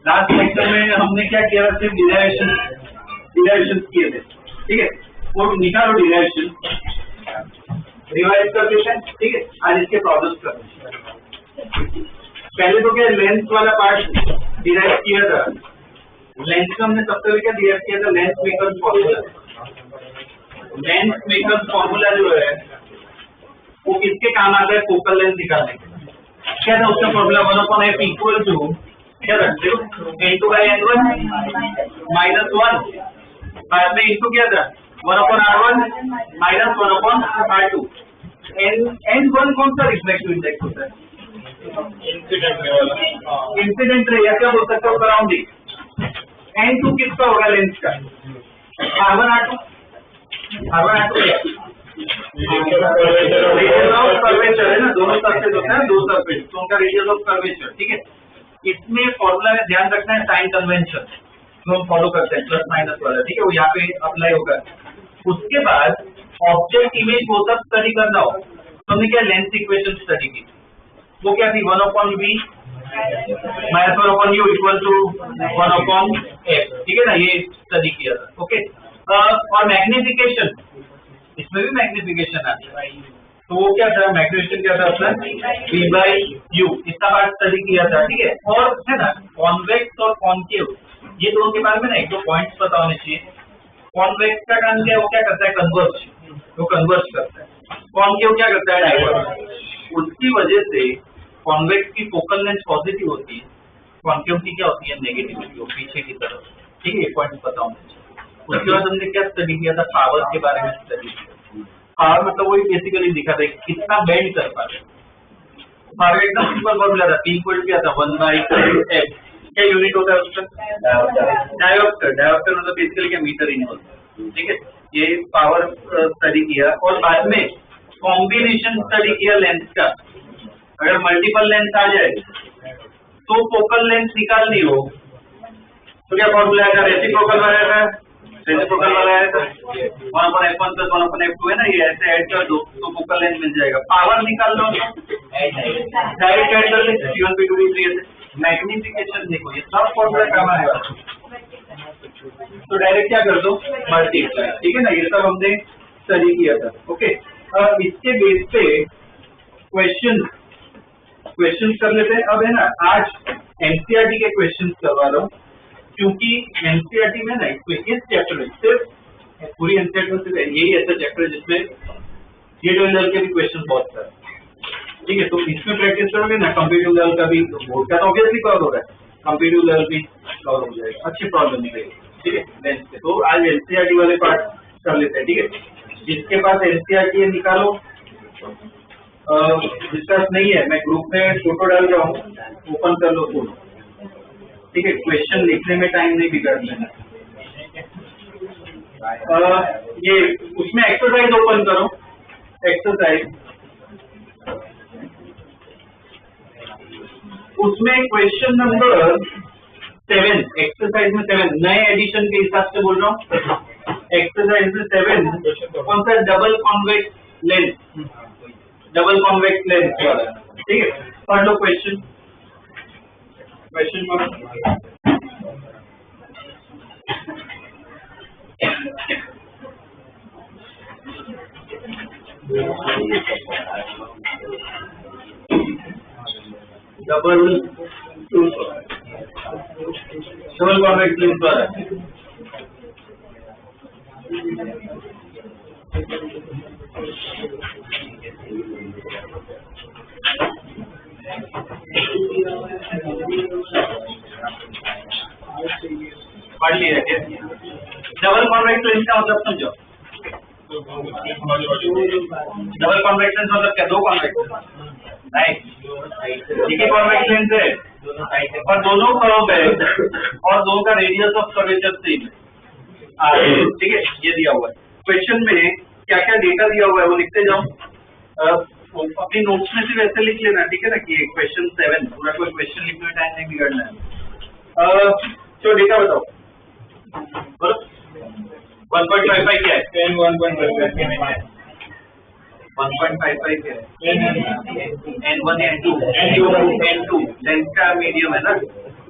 Last lecture में हमने क्या किया था, सिर्फ डिराइवेशन किए थे, ठीक है। वो निकालो डिराइवेशन, रिवाइज कर देते हैं, ठीक है। आज इसके प्रॉब्लम्स करते हैं। पहले तो क्या लेंथ वाला पार्ट डिराइव किया था, लेंथ का हमने सबसे पहले क्या डिराइव किया था, length makers formula. Length makers formula जो है वो किसके काम आता है, फोकल लेंथ निकालने के। क्या था उसका फॉर्मूला, 1/f इक्वल टू क्या रखते हो, n2/n1 -1, बाद में इंटू क्या था 1/r1 -1/r2। n1 कौन सा रिफ्लेक्टिव इंडेक्स होता है, इंसिडेंट रे, या क्या बोल सकते हो सराउंडिंग। n2 किसका होगा, लेंथ का, r1 r2 radius of curvature है ना, दोनों सरफेस होते हैं, दो सरफेस, तो उनका रेडियस ऑफ कर्वेचर, ठीक है। इसमें फॉर्मूला में ध्यान रखना है साइन कन्वेंशन जो हम फॉलो करते हैं, प्लस माइनस वाला, ठीक है, वो यहाँ पे अप्लाई होगा। उसके बाद ऑब्जेक्ट इमेज वो सब स्टडी करना हो तो हमने क्या लेंथ इक्वेशन स्टडी की, वो क्या थी, 1/v - 1/u equal to 1/f, ठीक है ना, ये स्टडी किया था, ओके। और मैग्निफिकेशन, इसमें भी मैग्निफिकेशन आता है, तो वो क्या था, मैग्निफिकेशन क्या था अपना v/u, इसका पार्ट स्टडी किया था, ठीक है। और है ना कॉन्वेक्स और कॉन्केव, ये दोनों के बारे में ना एक दो पॉइंट्स पता होने चाहिए। कॉन्वेक्स का काम क्या है, वो क्या करता है, कन्वर्ज, वो कन्वर्ज करता है। कॉन्केव क्या करता है, डाइवर्ज। उसकी वजह से कॉन्वेक्स की फोकल लेंथ पॉजिटिव होती है, कॉन्केव की क्या होती है, नेगेटिविटी, वो पीछे की तरफ, ठीक है, ये पॉइंट पता होना चाहिए। उसके बाद हमने क्या स्टडी किया था, पावर के बारे में स्टडी किया। पावर मतलब वही बेसिकली दिखा था कितना बेंड कर पाते। पावर एकदम सिंपल फॉर्मूला था, P इक्वल क्या था, 1/f, क्या यूनिट होता है उसका, डायोप्टर। डायोप्टर मतलब बेसिकली क्या, मीटर इनवर्स, ठीक है। ये पावर स्टडी किया और बाद में कॉम्बिनेशन स्टडी किया लेंथ का। अगर मल्टीपल लेंथ आ जाए तो फोकल लेंथ निकालनी हो तो क्या फॉर्मूला आएगा, रेसिप्रोकल वाला है, रेसिप्रोकल वाला है 1/f1 + 1/f2 है ना, ये ऐसे ऐड कर दो तो फोकल लेंथ मिल जाएगा। पावर निकाल लो, डायरेक्ट ऐड कर ले, P1 P2 P3 ऐसे। मैग्निफिकेशन देखो, ये सब फॉर्मूला काम आएगा, तो डायरेक्ट क्या कर दो, मल्टीप्लाई, ठीक है ना, ये सब हमने स्टडी किया था, ओके। इसके बेस पे क्वेश्चन कर लेते हैं। अब है ना आज एनसीईआरटी के क्वेश्चन करवा रहा हूँ, क्योंकि एनसीईआरटी में ना इस चैप्टर में सिर्फ पूरी एनसीईआरटी में सिर्फ यही ऐसा चैप्टर है जिसमें ये लेवल के भी क्वेश्चन बहुत सारे, ठीक है। तो इसमें प्रैक्टिस करोगे ना, कंप्यूटर लेवल का भी, बोर्ड का तो ऑब्वियसली कवर हो रहा है, कंप्यूटर लेवल भी कवर हो जाएगा, अच्छी प्रॉब्लम निकलेगी, ठीक है, लेंथ से। तो आज एनसीईआरटी वाले पार्ट कर लेते हैं, ठीक है। जिसके पास एनसीईआरटी निकालो, जिसका नहीं है मैं ग्रुप में फोटो डाल रहा हूँ, ओपन कर लो फोटो, ठीक है। क्वेश्चन लिखने में टाइम नहीं बिगाड़ लेना। ये उसमें एक्सरसाइज ओपन करो, एक्सरसाइज, उसमें क्वेश्चन नंबर 7, एक्सरसाइज में 7, नए एडिशन के हिसाब से बोल रहा हूँ। एक्सरसाइज में 7 कौन सा, double convex lens, double convex lens, ठीक है। पढ़ लो क्वेश्चन, क्वेश्चन पढ़ो। डबल कॉन्वेक्स लेंस वाला पढ़ लिया क्या? डबल कॉन्वेक्स लेंस का मतलब समझो। डबल कॉन्वेक्स लेंस मतलब क्या, दो कॉन्वेक्स राइट, एक ही कॉन्वेक्स लेंस है और दोनों कर्व है और दोनों का रेडियस ऑफ कर्वेचर सेम है, ठीक है। ये दिया हुआ है क्वेश्चन में, क्या क्या डेटा दिया हुआ है वो लिखते जाओ। अपनी नोट्स में सिर्फ ऐसे लिख लेना, ठीक है ना, कि क्वेश्चन 7 पूरा कोई क्वेश्चन लिखने में टाइम नहीं बिगाड़ना है। तो डेटा बताओ, 1.55 क्या है, 1.55 क्या है, 1.55 क्या है, N1 N2 लेंथ का मीडियम है ना,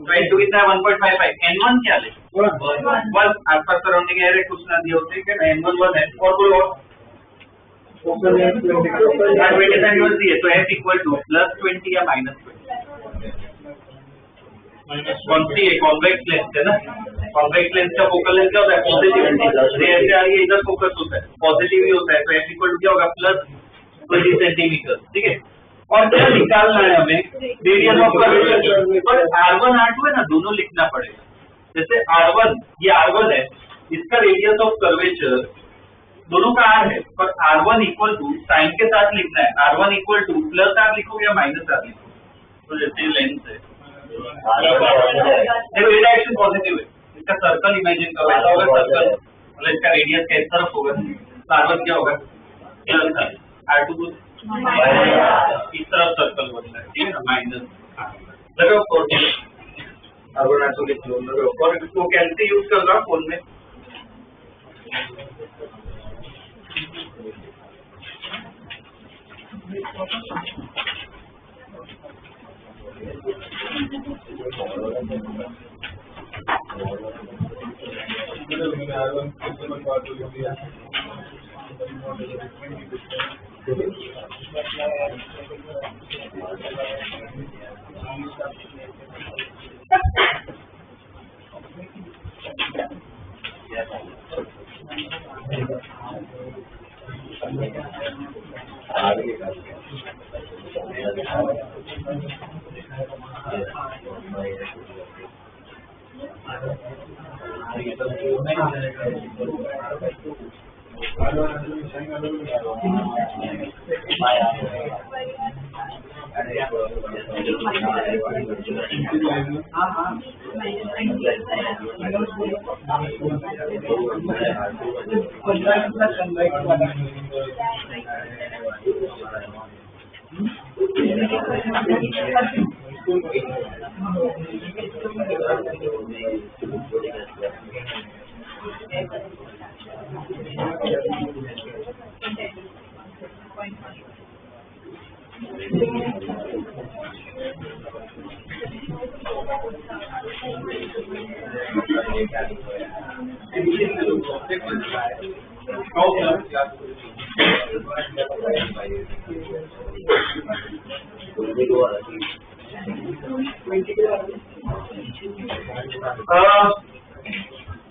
तो N2 कितना है 1.55, N1 क्या ले 1 आसपास सराउंडिंग एरिया कुछ ना दिया होते हैं N1 1 है और कोई और 20 सेंटीमीटर दिए तो F इक्वल टू +20 या -20 कौन सी है कॉन्वेक्स लेंस है ना कॉन्वेक्स लेंस का फोकल लेंथ क्या होता है पॉजिटिव रे ऐसे आ रही है इधर फोकस होता है पॉजिटिव ही होता है तो F इक्वल टू क्या होगा +20 सेंटीमीटर ठीक है और क्या निकालना है हमें रेडियस ऑफ कर्वेचर पर R1 R2 है ना दोनों लिखना पड़ेगा जैसे R1 ये R1 है इसका रेडियस ऑफ कर्वेचर दोनों का R है पर R1 इक्वल टू साइन के साथ लिखना है R1 इक्वल टू +R लिखोगे या -R लिखोगे तो जैसे लेंस है देखो ये डायरेक्शन पॉजिटिव है इसका सर्कल इमेजिन करो ऐसा होगा सर्कल मतलब इसका रेडियस किस तरफ होगा R1 क्या होगा R2 इस तरफ सर्कल बनता है ठीक है ना माइनस लगाओ फोर्टी R1 R2 लिख लो लगाओ और इसको कैसे यूज कर रहा फोन में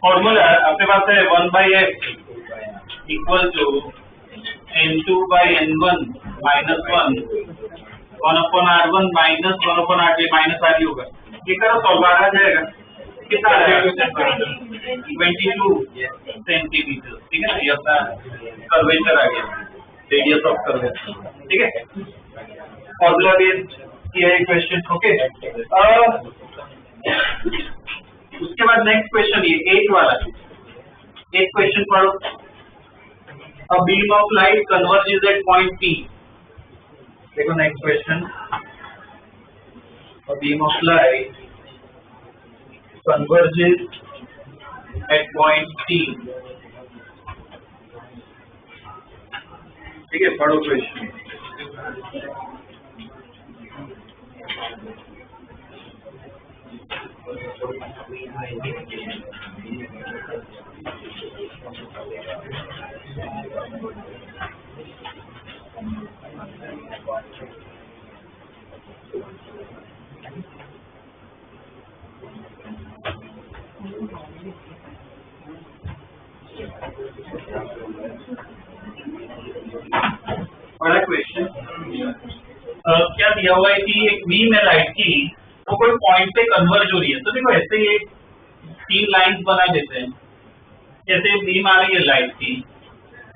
फॉर्मूला आपके पास है 1/f equal to N2/N1 -1 1/R1 minus 1/R2 minus R होगा ये करो सॉल्व आ जाएगा कितना आ जाएगा 22 सेंटीमीटर ठीक है ना ये अपना कर्वेचर आ गया रेडियस ऑफ कर्वेचर ठीक है फॉर्मूला बेस्ड किया है क्वेश्चन ओके उसके बाद नेक्स्ट क्वेश्चन ये 8 वाला एक क्वेश्चन पढ़ो A beam of light converges at point P. देखो next question A beam of light converges at point P. ठीक है पढ़ो क्वेश्चन बड़ा क्वेश्चन क्या दिया हुआ है कि एक बीम है लाइट की वो कोई पॉइंट पे कन्वर्ज हो रही है तो देखो ऐसे ही 3 लाइंस बना देते हैं जैसे बीम आ रही है लाइट की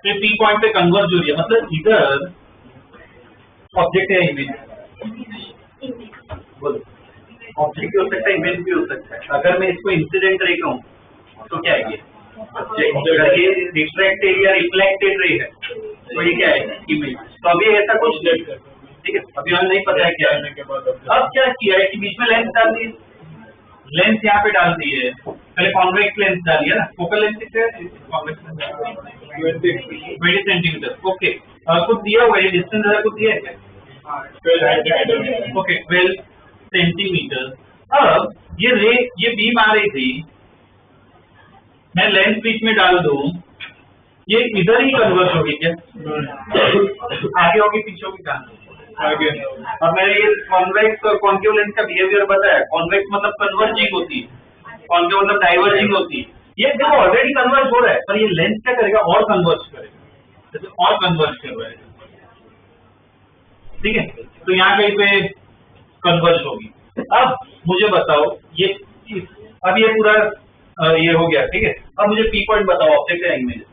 तो पी पॉइंट पे कन्वर्ज हो रही है मतलब इधर ऑब्जेक्ट है इमेज ऑब्जेक्ट हो सकता है इमेज भी हो सकता है अगर मैं इसको इंसिडेंट रे कहूँ तो क्या है ये रिफ्रैक्टेड या रिफ्लेक्टेड रे है तो ये क्या है इमेज तो अभी ऐसा कुछ ठीक है अभी हमें नहीं पता है क्या है अब क्या किया है कि बीच में लेंस डाल दी लेंस यहाँ पे डाल दी है पहले कॉन्वेक्स लेंस डाली है ना फोकल लेंथ कितने है कॉन्वेक्स 20 सेंटीमीटर ओके कुछ दिया हुआ है डिस्टेंस कुछ दिया है क्या ओके 12 सेंटीमीटर अब ये बीम आ रही थी, मैं लेंस बीच में डाल दूं, ये इधर ही कन्वर्ज होगी क्या? आगे होगी पीछे होगी कहाँ? आगे। और मैंने ये कॉन्वेक्स और कॉन्केव लेंस का बिहेवियर बताया। कॉन्वेक्स मतलब कन्वर्जिंग होती है, कॉन्केव मतलब डाइवर्जिंग होती है। ये देखो ऑलरेडी कन्वर्ज हो रहा है, पर ये लेंस क्या करेगा? और कन्वर्ज करेगा, जैसे और कन्वर्ज कर रहा है, ठीक है? तो यहाँ कहीं पे कन्वर्ज होगी। अब मुझे बताओ ये, अब ये पूरा ये हो गया, ठीक है? अब मुझे पी पॉइंट बताओ, ऑब्जेक्ट है इमेज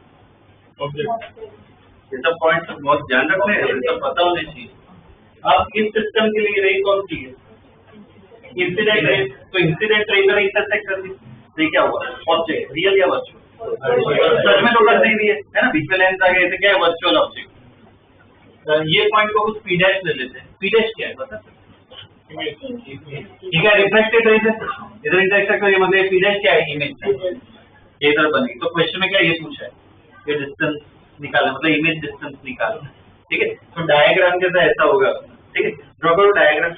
ऑब्जेक्ट। ये सब पॉइंट बहुत ध्यान रखने हैं, सब पता होने चाहिए। अब इस सिस्टम के लिए रे कौन सी है? Incident ray. तो इंसिडेंट रे इधर इंटरसेक्ट कर दी, तो क्या हुआ? ऑब्जेक्ट रियल या वर्चुअल? सच में तो कर नहीं रही है ना, बीच में लेंस आ गए तो क्या है? Virtual object. ये पॉइंट को कुछ पी डैश ले लेते हैं। पी डैश क्या है पता? ठीक है, रिफ्लेक्टेड रेज है, इधर इंटरसेक्ट करिए, मतलब पी डैश क्या है? इमेज ये इधर बनेगी। तो क्वेश्चन में क्या ये पूछा है? ये डिस्टेंस निकालना, मतलब इमेज डिस्टेंस निकालना, ठीक है? तो डायग्राम के साथ ऐसा होगा, ठीक है? ड्रॉ करो डायग्राम।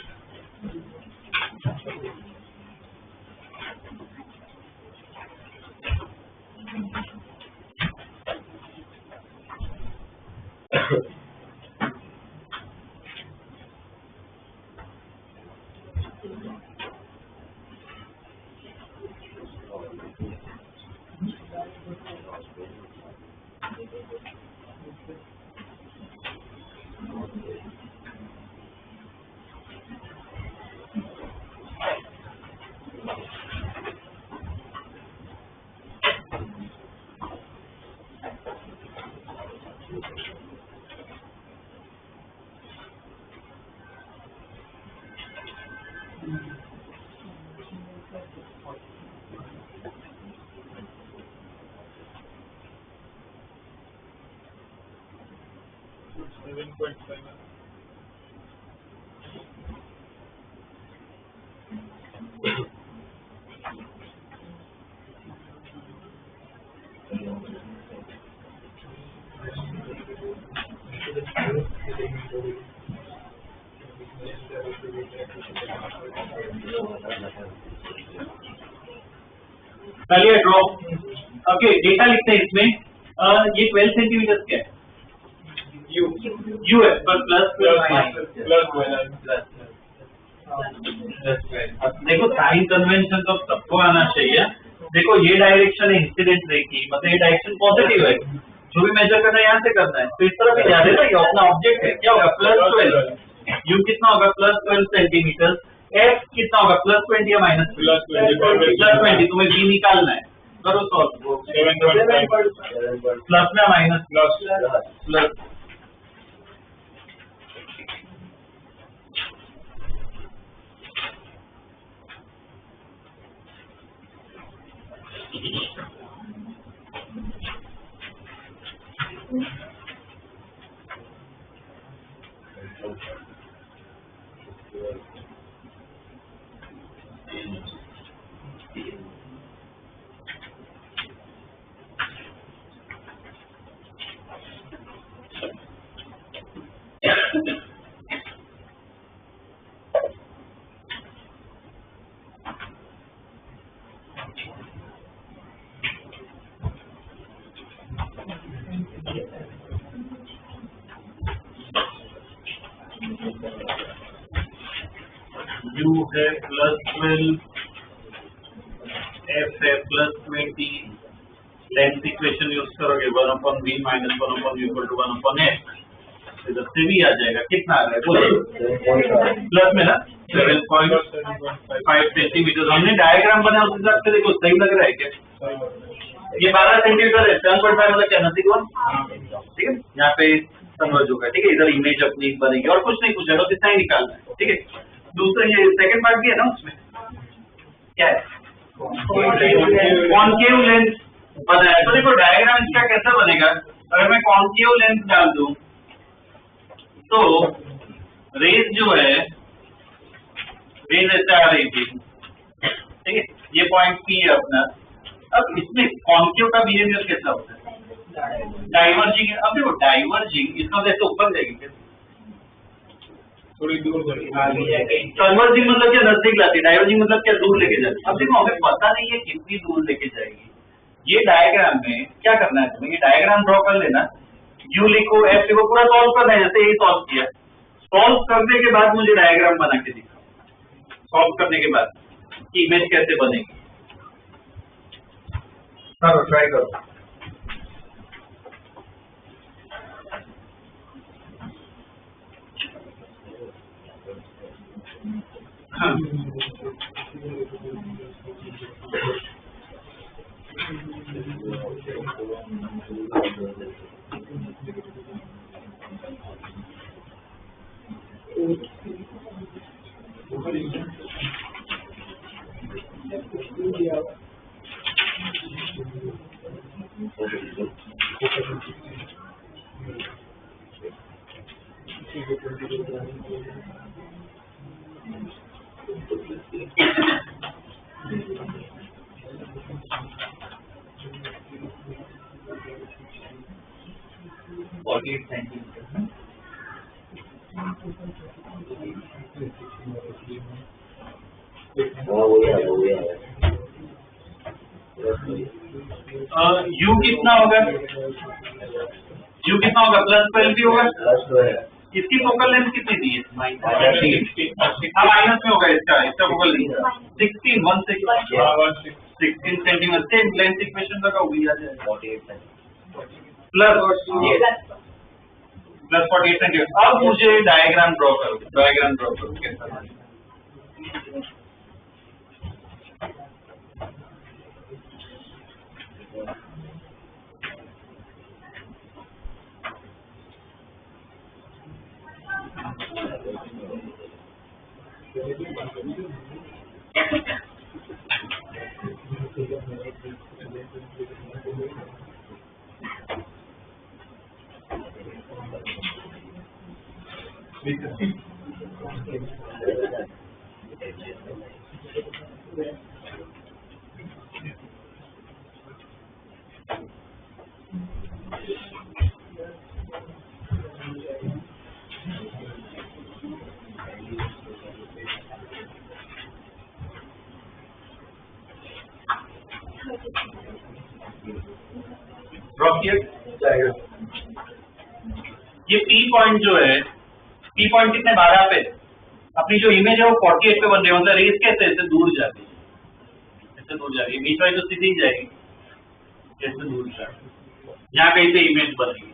चलिए ड्रॉ। ओके, डेटा लिखते हैं इसमें। ये 12 सेंटीमीटर क्या है? यू है, पर प्लस देखो साइन कन्वेंशन तो सबको आना चाहिए। देखो ये डायरेक्शन है इंसिडेंट रे की, मतलब ये डायरेक्शन पॉजिटिव है, जो भी मेजर करना है यहाँ से करना है, तो इस तरह भी याद है ना, ये अपना ऑब्जेक्ट है, क्या होगा? +12। यू कितना होगा? +12 सेंटीमीटर। एक्स कितना होगा? +20 या -20? तुम्हें बी निकालना है, करो सॉल्व। प्लस में माइनस प्लस। U है +12, F है +20, लेंथ इक्वेशन यूज करोगे 1/v - 1/u = 1/f, इधर से भी आ जाएगा। कितना आ रहा है बोलो? प्लस में ना 7.5 सेंटीमीटर। हमने डायग्राम बनाया उस हिसाब से देखो, सही लग रहा है क्या? ये 12 सेंटीमीटर है, 7.5 मतलब क्या? नजदीक वन, ठीक है? यहाँ पे कन्वर्ज होगा, ठीक है? इधर इमेज अपनी बनेगी और कुछ नहीं पूछा, बस इतना ही निकालना है, ठीक है? दूसरा ये सेकंड पार्ट भी है ना, उसमें क्या है? कॉन्केव लेंस बनाया। तो देखो डायग्राम इसका कैसा बनेगा? अगर मैं कॉन्केव लेंस डाल दूं तो रेज जो है, रेज ऐसे आ रही थी, ठीक है? ये पॉइंट P है अपना। अब इसमें कॉन्केव का बिहेवियर कैसा होता है? डाइवर्जिंग है। अब देखो डाइवर्जिंग इसका जैसे ऊपर जाएगी क्या? थोड़ी दूर कन्वर्जिंग मतलब क्या नजदीक लाती है, डाइवर्जिंग मतलब क्या दूर लेके जाती है। अब देखो हमें पता नहीं है कितनी दूर लेके जाएगी। ये डायग्राम में क्या करना है तुम्हें, ये डायग्राम ड्रॉ कर लेना, यू लिखो एफ लिखो, पूरा सॉल्व करना है जैसे ये सॉल्व किया। सॉल्व करने के बाद मुझे डायग्राम बना के दिखाओ, सॉल्व करने के बाद इमेज कैसे बनेगी। करो, ट्राई करो। हाँ। यू कितना होगा, यू कितना होगा, +12 भी होगा। इसकी फोकल लेंथ कितनी दी है, माइनस में होगा इसका, इसका focal length 16 centimetre. Same length equation लगाओ, भी आ जाएगा प्लस 48 सेंटीमीटर। अब मुझे डायग्राम ड्रॉ करो, डायग्राम ड्रॉ करो कैसा। ये P पॉइंट जो है, P पॉइंट कितने 12 पे, अपनी जो इमेज है वो 48 पे बन रही है, मतलब रेस कैसे ऐसे दूर जाती है, ऐसे दूर जाती है, बीच वाली तो सीधी जाएगी, ऐसे दूर जाएगी, यहाँ कहीं पे इमेज बनेगी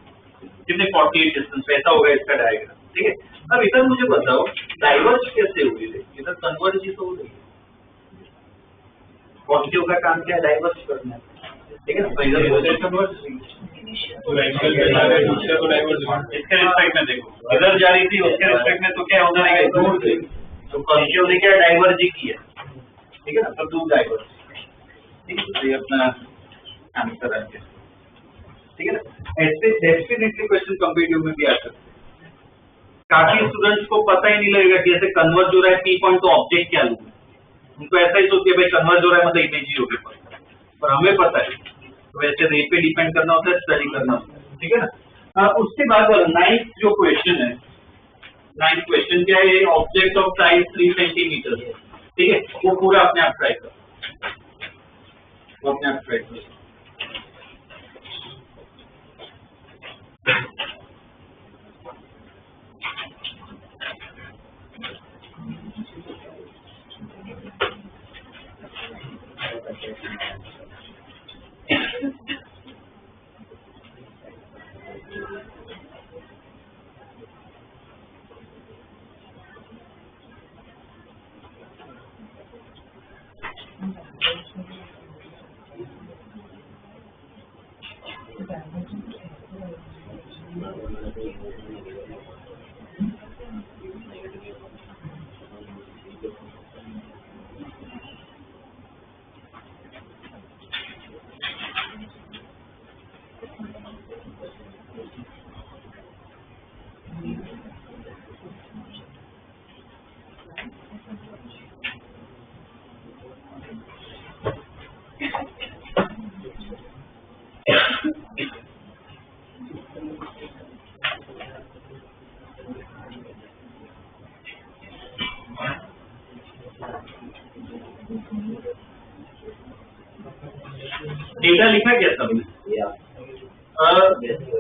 कितने 48 डिस्टेंस पे, ऐसा होगा इसका डायग्राम। ठीक है, अब इधर मुझे बताओ डाइवर्ज कैसे हुई है, इधर कन्वर्ज ही तो हो रही है। पॉजिटिव का काम क्या है, डाइवर्ज करना है। ठीक है ना, तो इधर कन्वर्ज इसके रिस्पेक्ट में देखो, इधर जा रही थी उसके रिस्पेक्ट में, तो क्या उधर गई दूर गई, तो पॉजिटिव ने क्या डाइवर्ज ही किया। ठीक है ना, तो दूर डाइवर्ज। ठीक है, तो ये अपना आंसर है। ठीक है ना, ऐसे डेफिनेटली क्वेश्चन कॉम्पिटिटिव में भी आ सकते हैं। काफी स्टूडेंट्स को पता ही नहीं लगेगा कि ऐसे कन्वर्ज हो रहा है P पॉइंट, तो ऑब्जेक्ट क्या लूंगा, उनको ऐसा ही सोचते भाई कन्वर्ज हो रहा है मतलब इमेज ही होगी, पर हमें पता है वैसे रेट पे डिपेंड करना होता है, स्टडी करना होता है। ठीक है ना, उसके बाद 9th जो क्वेश्चन है, 9th क्वेश्चन क्या है, ऑब्जेक्ट ऑफ साइज 3 सेंटीमीटर। ठीक है, वो पूरा अपने आप ट्राई करो, वो अपने आप ट्राई करो। डेटा लिखा क्या सबने?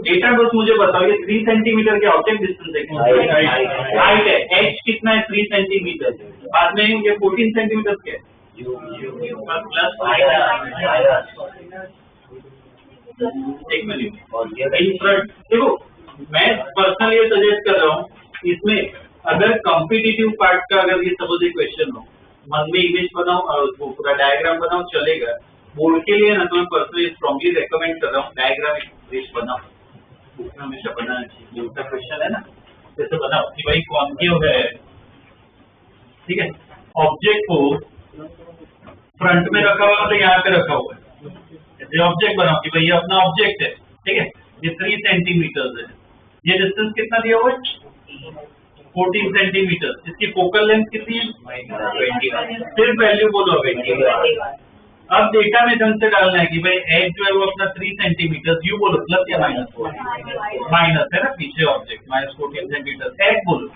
डेटा बस मुझे बताओ, ये 3 सेंटीमीटर के ऑब्जेक्ट डिस्टेंस है, हाइट है, एच कितना है 3 सेंटीमीटर, बाद में ये 14 सेंटीमीटर क्या है, प्लस एक मिनट इन फ्रंट। देखो मैं पर्सनली ये सजेस्ट कर रहा हूँ, इसमें अगर कॉम्पिटिटिव पार्ट का अगर ये सपोज एक क्वेश्चन हो, मन में इमेज बनाओ और वो पूरा डायग्राम बनाओ चलेगा, बोर्ड के लिए ना तो मैं पर्सनली स्ट्रांगली रेकमेंड कर रहा हूँ डायग्राम एक बनाओ, बुक में हमेशा बनाना चाहिए, बोर्ड का क्वेश्चन है ना, जैसे बनाओ कि भाई कॉन्केव है, ठीक है, ऑब्जेक्ट को फ्रंट में रखा हुआ तो यहाँ पे रखा हुआ है, ये ऑब्जेक्ट बनाओ कि भाई ये अपना ऑब्जेक्ट है, ठीक है, ये 3 सेंटीमीटर है, ये डिस्टेंस कितना दिया हुआ है 14 सेंटीमीटर, इसकी फोकल लेंथ कितनी है 21, सिर्फ वैल्यू बोलो 21। अब डेटा में ढंग से डालना है कि भाई एच जो है वो अपना 3 सेंटीमीटर, यू बोलो प्लस या माइनस, माइनस है ना पीछे ऑब्जेक्ट, माइनस 14 सेंटीमीटर, एच बोलो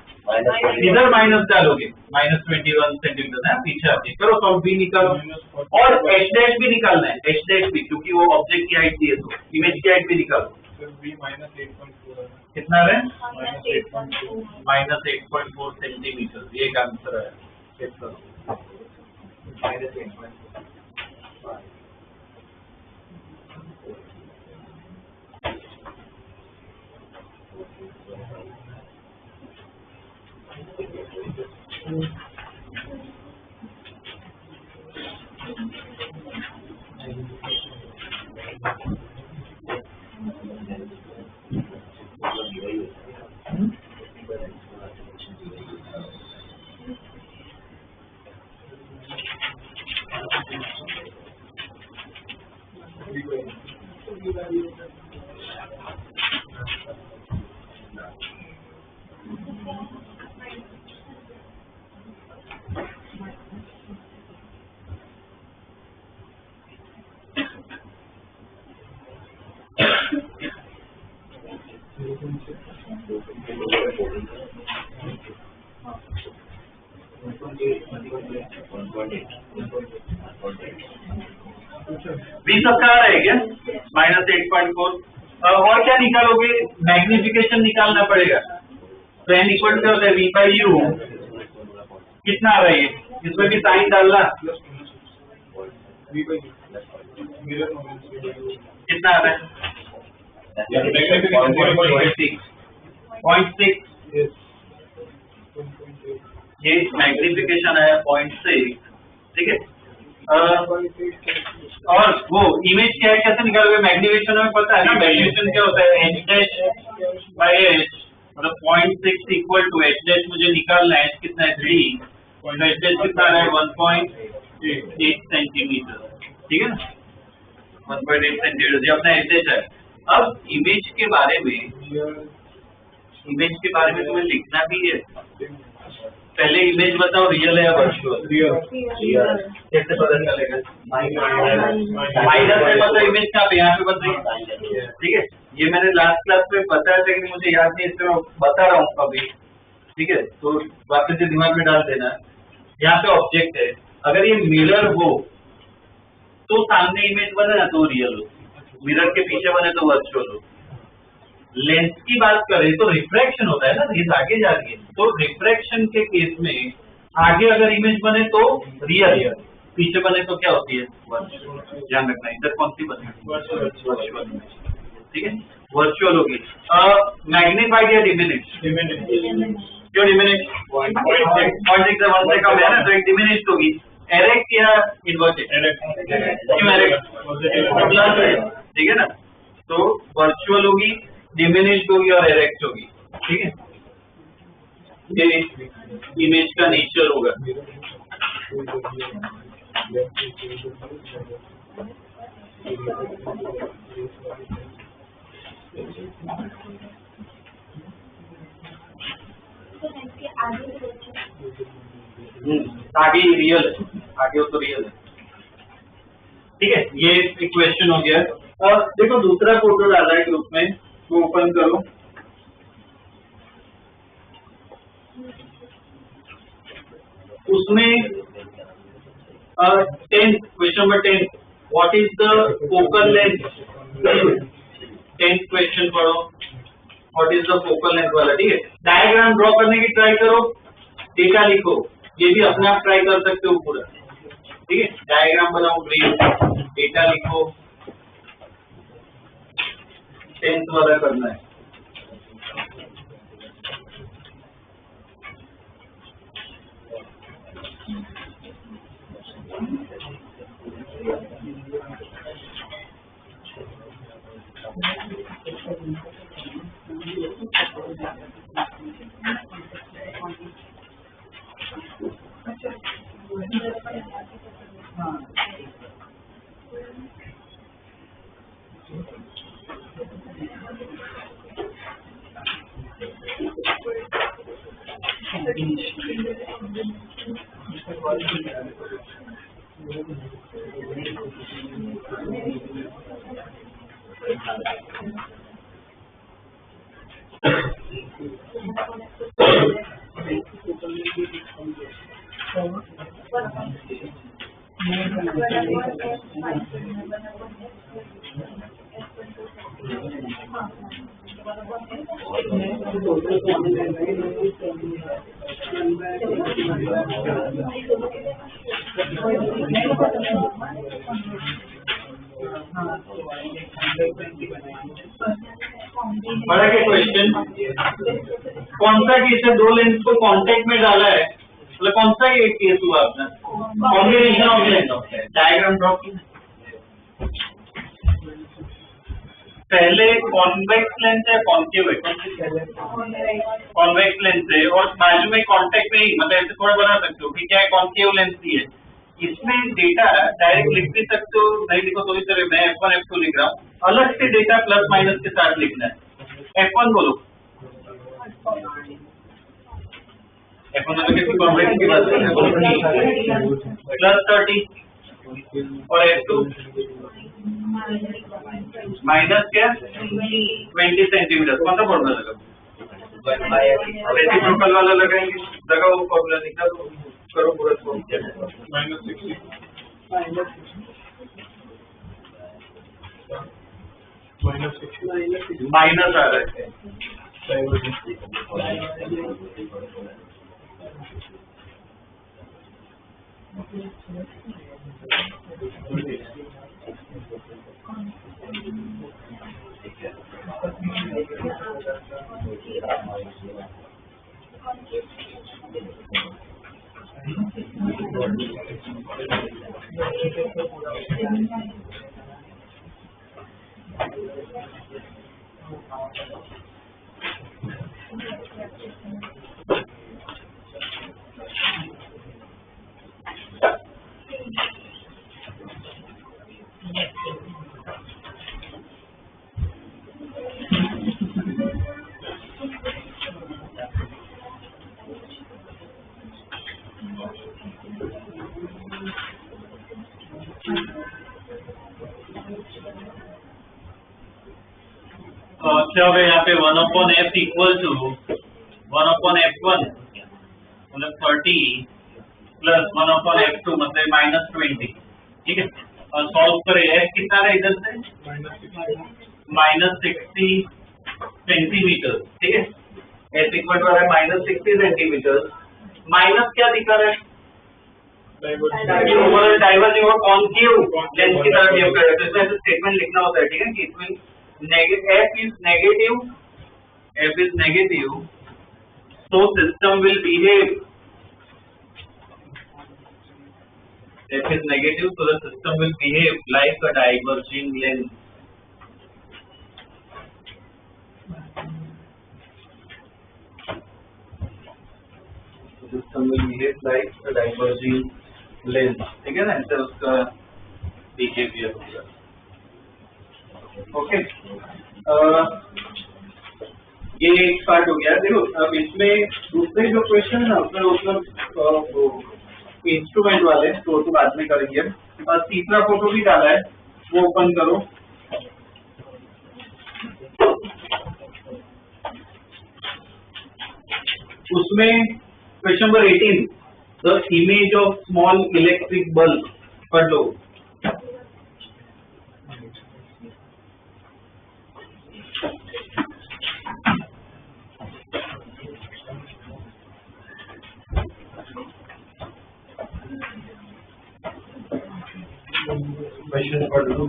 इधर माइनस डालोगे, माइनस 21 सेंटीमीटर है पीछे आके, करो सॉल्व भी निकालो, और एच डैश भी निकालना है, एच डैश भी, क्योंकि वो ऑब्जेक्ट की हाइट दी है तो इमेज की हाइट भी निकालो, कितना है माइनस 8.4 सेंटीमीटर, ये एक आंसर है, चेक करो माइनस 8.4। भी सबका आ रहा है क्या माइनस 8.4, और क्या निकालोगे, मैग्निफिकेशन निकालना पड़ेगा, तो एन इक्वल टू होता है वी बाई यू, कितना आ रहा है, इसमें भी साइन डालना, कितना आ रहा है 0.6, ये मैग्निफिकेशन है 0.6, ठीक है, और वो इमेज क्या है कैसे निकालोगे, मैग्निफिकेशन में पता है ना, मैग्निफिकेशन क्या होता है एच डैश बाई एच, मतलब 0.6 इक्वल टू एच डैश मुझे निकालना है, कितना है 3, एच डैश कितना है 1.8 सेंटीमीटर, ठीक है ना 1.8 सेंटीमीटर, ये अपना एच डैश है। अब इमेज के बारे में तुम्हें लिखना भी है, पहले इमेज बताओ रियल है या वर्चुअल, रियल कैसे पता चलेगा, माइनस में मतलब इमेज कहाँ पे, यहाँ पे बताइए, ठीक है, ये मैंने लास्ट क्लास में बताया था कि मुझे याद नहीं, इसमें बता रहा हूँ अभी, ठीक है, तो वापस से दिमाग में डाल देना, यहाँ पे ऑब्जेक्ट है, अगर ये मिरर हो तो सामने इमेज बने ना तो रियल हो, मिरर के पीछे बने तो वर्चुअल हो, लेंस की बात करें तो रिफ्रैक्शन होता है ना, रेज आगे जा रही है, तो रिफ्रैक्शन के केस में आगे अगर इमेज बने तो रियल, पीछे बने तो क्या होती है वर्चुअल, ध्यान रखना इधर कौन सी बनेगी वर्चुअल, ठीक है वर्चुअल होगी। मैग्नीफाइड या डिमिनिश, क्यों डिमिनिश, 0.6 से 1 से कम है ना, तो एक डिमिनिश होगी, एरेक्ट या इन्वर्टेड, क्यों एरेक्ट प्लस, ठीक है ना, तो वर्चुअल होगी, डिमिनिश्ड होगी और एरेक्ट होगी, ठीक है, ये इमेज का नेचर होगा। आगे रियल है, आगे हो तो रियल है, ठीक है, ये इक्वेशन हो गया। और देखो दूसरा फोटो डाला है ग्रुप में, वो ओपन करो, उसमें 10 question number 10 what is the focal length, 10th question पढ़ो, what is the focal length वाला, ठीक है। डायग्राम ड्रॉ करने की ट्राई करो, डेटा लिखो, ये भी अपने आप ट्राई कर सकते हो पूरा, ठीक है। डायग्राम बनाओ, ब्रीफ, डेटा लिखो, 10th वाला करना है। बड़ा के क्वेश्चन, कौन सा केस है, दो लेंस को कांटेक्ट में डाला है, मतलब कौन सा ये केस हुआ अपना, combination of lens, diagram draw की। पहले कॉन्वेक्स लेंस है, कॉन्केव है, कॉन्वेक्स लेंस है, और बाजू में कांटेक्ट में ही, मतलब ऐसे थोड़ा बना सकते हो कि क्या है, कॉन्केव लेंस ही है। इसमें डेटा डायरेक्ट लिख भी सकते हो, नहीं लिखो तो इस तरह, मैं F1 F2 लिख रहा हूँ, अलग से डेटा प्लस माइनस के साथ लिखना है। F1 बोलो, F1 में किसी कॉन्वेक्स की बात करें, +30, और F2 माइनस क्या, 20 सेंटीमीटर, कौन सा फॉर्मूला लगा, रेसिप्रोकल वाला लगाएंगे, लगाओ फॉर्मूला, निकाल करो पूरा, -60 माइनस आ रहा है, क्या होगा यहाँ पे 1/f इक्वल टू 1/f1 मतलब 30 प्लस 1/f2 मतलब -20, ठीक है। और सॉल्व करें, f कितना है इधर से, -60 सेंटीमीटर, ठीक है। f इक्वल टू है -60 सेंटीमीटर, माइनस क्या दिखा रहा है, ओवरऑल डाइवर्जिंग और कॉन्केव लेंस की तरह बिहेव कर रहा है, तो इसमें ऐसे स्टेटमेंट लिखना होता है, ठीक है, कि इसमें f is negative, so system will behave, f is negative, so the system will behave like a diverging lens. System will behave like a diverging lens, ठीक है ना, ऐसे उसका बिहेवियर होगा। ओके, ये एक पार्ट हो गया। देखो अब इसमें दूसरे जो क्वेश्चन है ना, उसमें इंस्ट्रूमेंट वाले तो बाद में करेंगे। और तीसरा फोटो भी डाला है, वो ओपन करो। उसमें question number 18, the image of small electric bulb, पढ़ लो। क्वेश्चन पढ़ लो।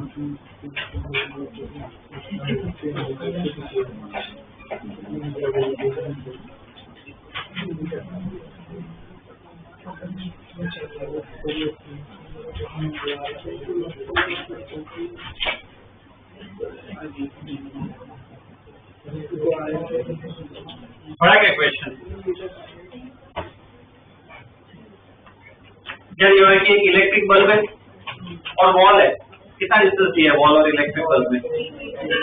पढ़ा क्या क्वेश्चन? क्या ये है कि एक इलेक्ट्रिक बल्ब है और वॉल है, कितना डिस्टेंस दिया है वॉल और इलेक्ट्रिक बल्ब में?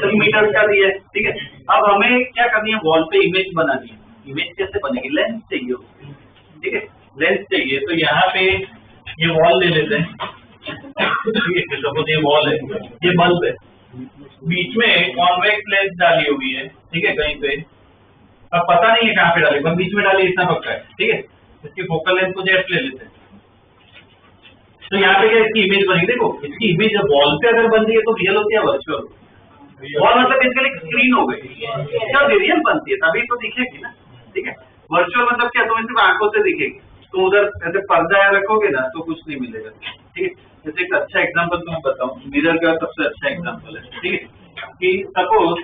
3 मीटर का दिया है, ठीक है। अब हमें क्या करनी है, वॉल पे इमेज बनानी है। इमेज कैसे बनेगी? लेंस चाहिए उसकी, ठीक है, लेंस चाहिए। तो यहाँ पे ये वॉल ले लेते हैं, ठीक है, सपोज ये वॉल है, ये बल्ब है, बीच में कॉन्वेक्स लेंस डाली हुई है, ठीक है, कहीं पे। अब पता नहीं है कहाँ पे डाली, बस बीच में डाली, इतना पक्का है, ठीक है। इसकी फोकल लेंथ को एफ ले लेते हैं। तो यहाँ पे क्या इसकी इमेज बनी? देखो इसकी इमेज वॉल पे अगर बन रही है तो रियल होती है वर्चुअल? वॉल मतलब बेसिकली स्क्रीन हो गई, क्या रियल बनती है तभी तो दिखेगी ना, ठीक है। वर्चुअल मतलब क्या, तुम्हें सिर्फ आंखों से दिखेगी, तुम उधर ऐसे पर्दा रखोगे ना तो कुछ नहीं मिलेगा, ठीक है। जैसे एक अच्छा एग्जाम्पल तुम्हें बताऊं, मिरर का सबसे अच्छा एग्जाम्पल है, ठीक है, कि सपोज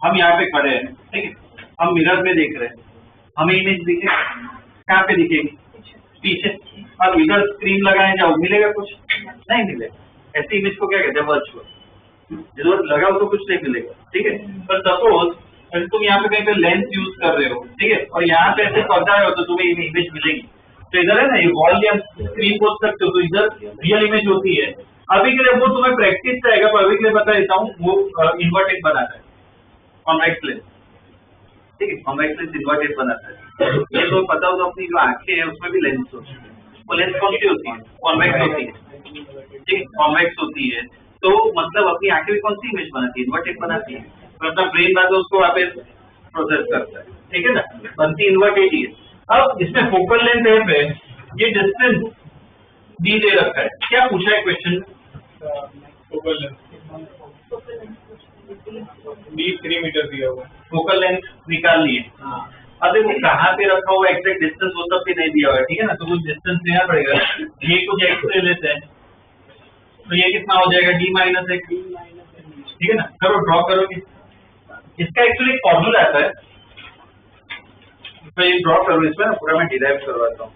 हम यहाँ पे खड़े हैं, ठीक है, हम मिरर में देख रहे हैं, हमें इमेज दिखेगी, कहाँ पे दिखेगी? पीछे। अब इधर स्क्रीन लगाए जाओ, मिलेगा कुछ? नहीं मिलेगा। ऐसी इमेज को क्या कहते हैं? वर्चुअल। इधर लगाओ तो कुछ नहीं मिलेगा, ठीक है। पर सपोज तुम यहाँ पे कहीं पे लेंस यूज कर रहे हो, ठीक है, और यहाँ पे ऐसे पर्दा है तो तुम्हें इमेज मिलेगी। तो इधर है ना, ये वॉल या स्क्रीन बोल सकते हो, तो इधर रियल इमेज होती है। अभी के लिए वो तुम्हें प्रैक्टिस रहेगा, पर अभी के लिए बता देता हूँ, वो इन्वर्टेड बनाता है, कॉन्वेक्स लेंस, ठीक है, कॉन्वेक्स लेंस इन्वर्टेड बनाता है। ये तो पता हो तो अपनी जो आंखें हैं उसमें भी लेंस होती है, वो लेंस कौन सी होती है? कॉन्वेक्स होती है, ठीक है, कॉन्वेक्स होती है। तो मतलब अपनी आंखें भी कौन सी इमेज बनाती है? इन्वर्टेड बनाती है। तो अपना ब्रेन बाद उसको वापस प्रोसेस करता है, ठीक है ना, बनती इन्वर्टेड ही है। अब इसमें फोकल लेंथ है, ये डिस्टेंस डी दे रखा है, क्या पूछा है question? Focal length D 3 metre दिया हुआ, फोकल लेंथ निकाल लिए। अब देखो कहाँ पे रखा हुआ, एग्जैक्ट डिस्टेंस वो तब भी नहीं दिया हुआ है, ठीक है ना, तो कुछ डिस्टेंस लेना पड़ेगा। ये कुछ एक्स ले लेते हैं, तो ये कितना हो जाएगा? डी माइनस एक्स, ठीक है ना। करो, ड्रॉ करोगे, इसका एक्चुअली एक फॉर्मूला आता है, तो ये ड्रॉ करो, इसमें ना पूरा मैं डिराइव करवाता हूँ।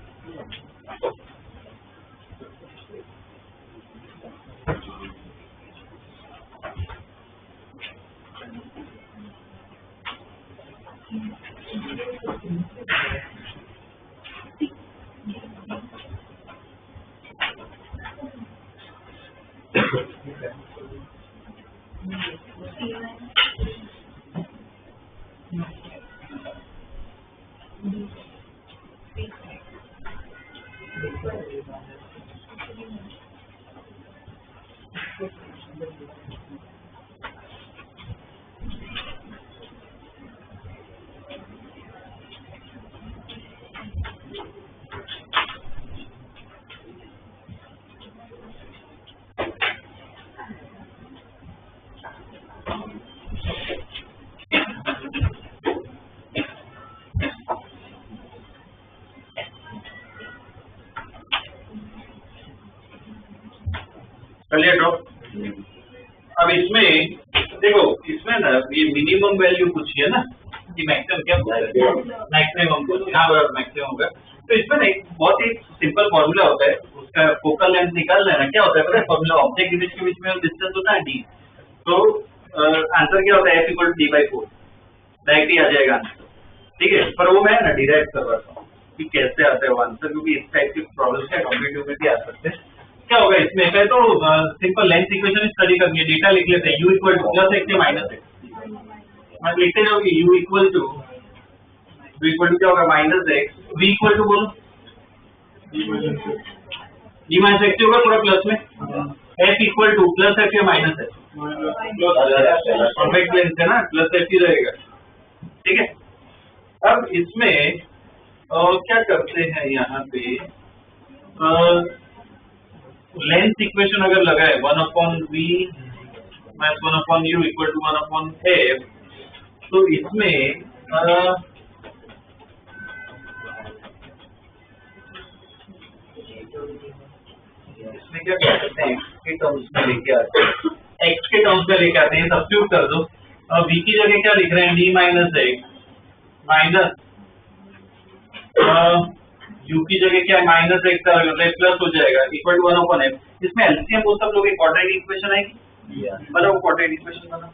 चलिए ड्रॉ। अब इसमें देखो, इसमें ना ये मिनिमम वैल्यू कुछ है ना, कि मैक्सिमम क्या मैक्सिमम को, यहाँ पर मैक्सिमम होगा। तो इसमें ना एक बहुत ही सिंपल फॉर्मूला होता है, उसका फोकल लेंथ निकालना है ना, क्या होता है पता है? फॉर्मूला ऑब्जेक्ट इमेज के बीच में डिस्टेंस होता है डी, तो आंसर क्या होता है? F = D/4, डायरेक्ट ही आ जाएगा आंसर, ठीक है। पर वो मैं ना डिराइव करवाता हूँ कि कैसे आता है वो आंसर, क्योंकि इस टाइप की प्रॉब्लम क्या कॉम्पिटिटिव में भी आ सकते हैं। क्या होगा इसमें? पहले तो सिंपल लेंथ इक्वेशन स्टडी करनी है, डेटा लिख लेते हैं, u = +x या -x, मतलब लिखते जाओगे u = क्या होगा? -x, v = बोलो d - x होगा पूरा प्लस में, f = +f या -f, कॉन्वेक्स लेंस है ना, +f ही रहेगा, ठीक है। अब इसमें क्या करते हैं, यहाँ पे लेंथ इक्वेशन अगर लगाए 1/v - 1/u = 1/f, तो इसमें क्या कर सकते हैं? के टर्म्स में लेके आते हैं, x के टर्म्स में लेके आते हैं, सब्स्टिट्यूट कर दो। अब v की जगह क्या लिख रहे हैं, d minus x minus u की जगह क्या माइनस x का प्लस हो जाएगा इक्वल टू 1/f। इसमें एलसीएम वो सब लोग एक क्वाड्रेटिक इक्वेशन आएगी, मतलब क्वाड्रेटिक इक्वेशन बना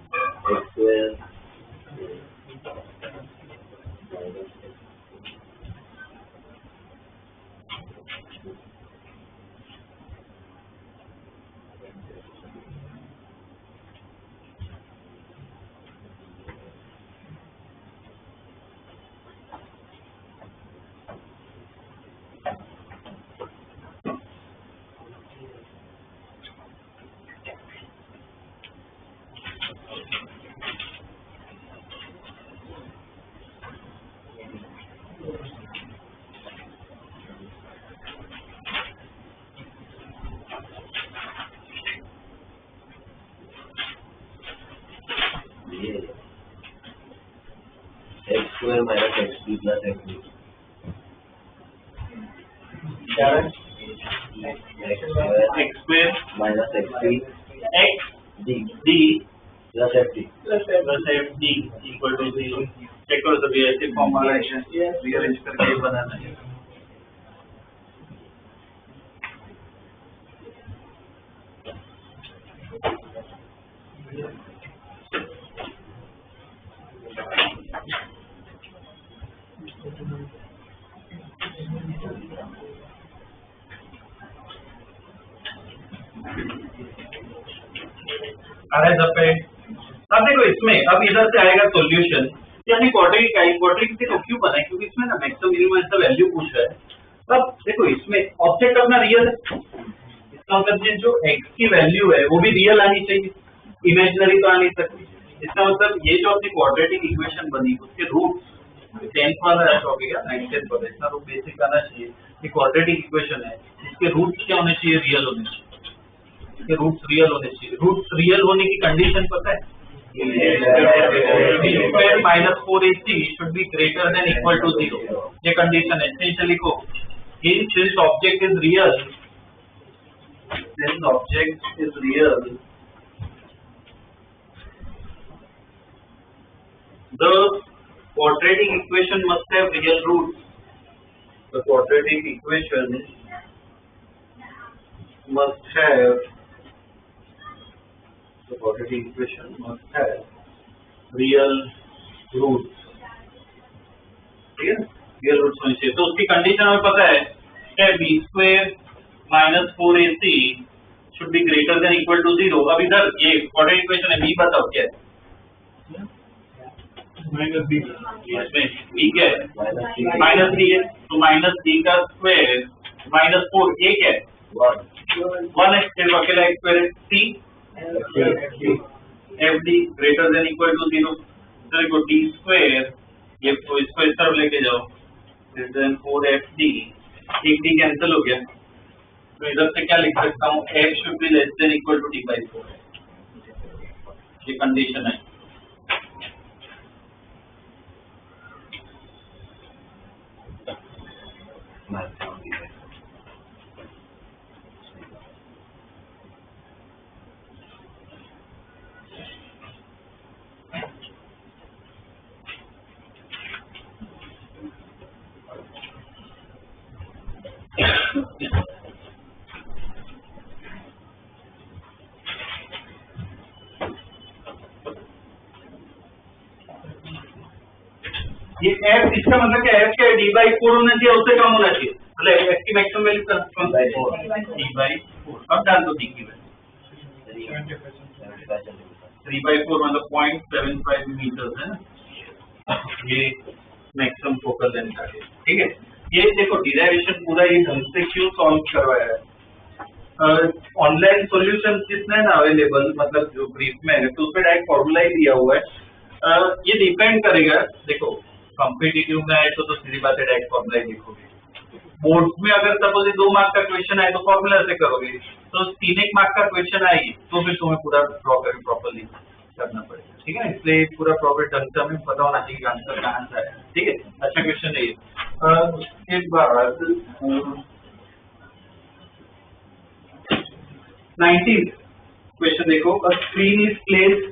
x² minus xp plus xd x square minus xp x d d plus fd plus fd equal to 0। Check करो सभी ऐसे फॉर्म आ रहा है, रीअरेंज करके बनाना है। अब देखो इसमें अब इधर से आएगा सॉल्यूशन, यानी क्वाड्रेटिक देखो क्यों बना है, क्योंकि इसमें ना मैक्सिमम मिनिमम ऐसा वैल्यू पूछ रहा है। अब देखो इसमें ऑब्जेक्ट अपना रियल है, इसका मतलब ये जो x की वैल्यू है वो भी रियल आनी चाहिए, इमेजिनरी तो आ नहीं सकती। इसका मतलब ये जो अपनी क्वाड्रेटिक इक्वेशन बनी उसके रूट्स 10th वाला टॉपिक है 9th वाला, इसका रूट बेसिक आना चाहिए। ये क्वाड्रेटिक इक्वेशन है, इसके रूट्स क्या होने चाहिए, रियल होने चाहिए, इसके रूट्स रियल होने चाहिए। रूट्स रियल होने की कंडीशन पता है, b² minus 4ac should be greater than equal to 0, ये कंडीशन है। इससे लिखो since object is real, since object is real, the quadratic equation must have real roots. The quadratic equation must have real roots, ठीक है, real roots होने चाहिए। तो उसकी कंडीशन हमें पता है कि b² minus 4ac should be greater than equal to 0। अब इधर ये क्वाड्रेटिक इक्वेशन है, b बताओ क्या है, माइनस b, इसमें b क्या है, माइनस b है, तो माइनस b का स्क्वायर माइनस 4 a क्या है 1 है, सिर्फ अकेला एक स्क्वायर है, c fd greater than equal to 0। तो देखो d स्क्वायर ये तो इसको इस तरफ लेके जाओ, greater than 4fd, एक d कैंसिल हो गया, तो इधर से क्या लिख सकता हूँ, f should be less than equal to d/4, ये कंडीशन है। ये f इसका मतलब क्या है, f क्या है, d/4 होना चाहिए, उससे कम होना चाहिए, मतलब f की मैक्सिमम वैल्यू d/4। अब डाल दो d की वैल्यू 3/4 मतलब 0.75 मीटर है ना, ये मैक्सिमम फोकल लेंथ है, ठीक है। ये देखो डिराइवेशन पूरा ये ढंग से क्यों सॉल्व करवाया है, ऑनलाइन सॉल्यूशन जितना है ना अवेलेबल, मतलब जो ब्रीफ में है तो उसमें डायरेक्ट फॉर्मूला ही दिया हुआ है। ये डिपेंड करेगा, देखो कॉम्पिटिटिव में है तो सीधी बात है डायरेक्ट फॉर्मूला ही लिखोगे, बोर्ड्स में अगर सपोज 2 मार्क का क्वेश्चन आए तो फॉर्मूला से करोगे, तो 3 मार्क का क्वेश्चन आएगी तो फिर तुम्हें पूरा प्रॉपरली करना पड़ेगा, ठीक है। इसलिए पूरा प्रॉपर ढंग से हमें पता होना चाहिए आंसर कहाँ से है, ठीक है। अच्छा क्वेश्चन है ये। उसके बाद 19th क्वेश्चन देखो, a screen is placed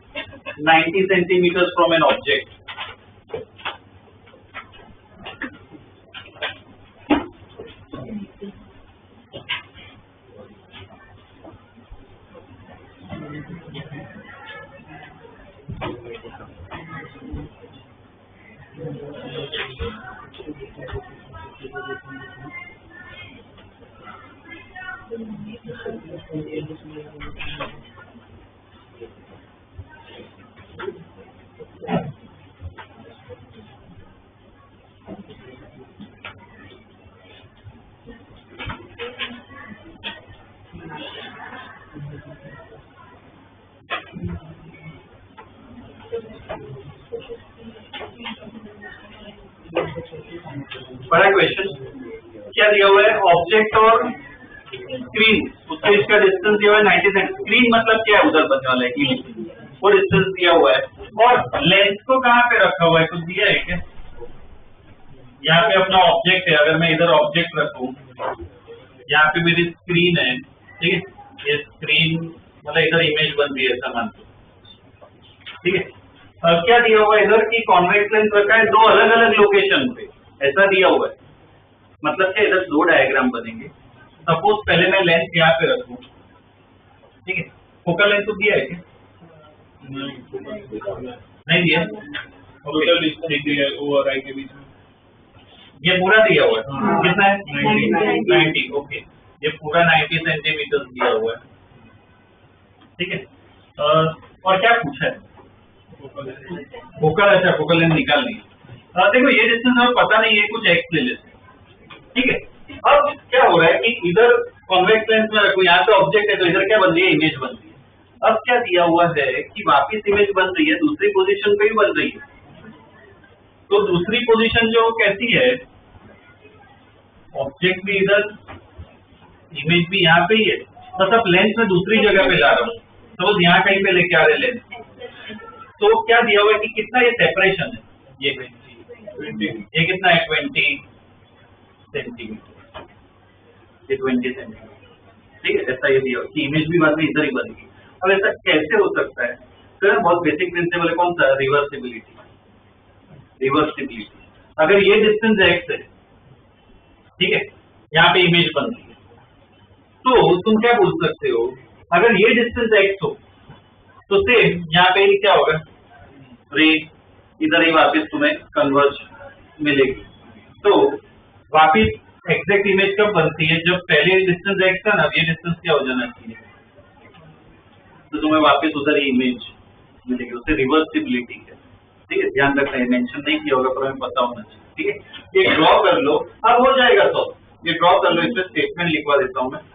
90 centimeters from an object. बड़ा क्वेश्चन क्या दिया हुआ है, ऑब्जेक्ट और स्क्रीन, उसके इसका डिस्टेंस दिया हुआ है 90 सेंटीमीटर। स्क्रीन मतलब क्या है, उधर बनने वाला है इमेज, वो डिस्टेंस दिया हुआ है, और लेंस को कहाँ पे रखा हुआ है, कुछ दिया है क्या? यहाँ पे अपना ऑब्जेक्ट है, अगर मैं इधर ऑब्जेक्ट रखूं, यहाँ पे मेरी स्क्रीन है, ठीक है, ये स्क्रीन मतलब इधर इमेज बन रही है ऐसा मान लो, ठीक है। क्या दिया हुआ है इधर की कॉन्वेक्स लेंस रखा है दो अलग अलग लोकेशन पे, ऐसा दिया हुआ है, मतलब क्या इधर दो डायग्राम बनेंगे। सपोज पहले मैं लेंस यहाँ पे रखूं, ठीक है, फोकल लेंथ तो दिया है क्या? नहीं दिया, टोटल डिस्टेंस दिया है ओ और आई के बीच में, ये पूरा दिया हुआ है, कितना है 90, ओके, ये पूरा 90 सेंटीमीटर दिया हुआ है, ठीक है। और क्या पूछा है, फोकल, अच्छा फोकल लेंथ निकालनी है। देखो ये डिस्टेंस हमें पता नहीं है, कुछ एक्स ले लेते हैं, ठीक है। अब क्या हो रहा है कि इधर कॉन्वेक्स लेंस में रखो, यहाँ पे ऑब्जेक्ट है तो इधर क्या बन रही है, इमेज बन रही है। अब क्या दिया हुआ है कि वापिस इमेज बन रही है, दूसरी पोजीशन पे भी बन रही है, तो दूसरी पोजीशन जो कैसी है, ऑब्जेक्ट भी इधर, इमेज भी यहाँ पे ही है, बस अब लेंस में दूसरी जगह पे ला रहा हूँ, सपोज यहाँ कहीं पे लेके आ रहे लेंस, तो क्या दिया हुआ है कि कितना ये सेपरेशन है, ये 20, ये कितना है 20 सेंटीमीटर, ये 20 सेंटीमीटर, ठीक है, ऐसा ये दिया हुआ कि इमेज भी बाद में इधर ही बनेगी। अब ऐसा कैसे हो सकता है, तो बहुत बेसिक प्रिंसिपल है, कौन सा, रिवर्सिबिलिटी। रिवर्सिबिलिटी, अगर ये डिस्टेंस एक्स है, ठीक है, यहाँ पे इमेज बन रही है, तो तुम क्या बोल सकते हो, अगर ये डिस्टेंस एक्स हो तो सेम यहाँ पे क्या होगा, रे इधर ही वापस तुम्हें कन्वर्ज मिलेगी। तो वापस एग्जैक्ट इमेज कब बनती है, जब पहले डिस्टेंस एक्स था ना, ये डिस्टेंस क्या हो जाना चाहिए, तो तुम्हें वापस उधर ही इमेज मिलेगी, उससे रिवर्सिबिलिटी है, ठीक है। ध्यान रखना है, मेंशन नहीं किया होगा पर हमें पता होना चाहिए, ठीक है। ये ड्रॉ कर लो, अब हो जाएगा तो ये ड्रॉ कर लो, इसमें स्टेटमेंट लिखवा देता हूं मैं।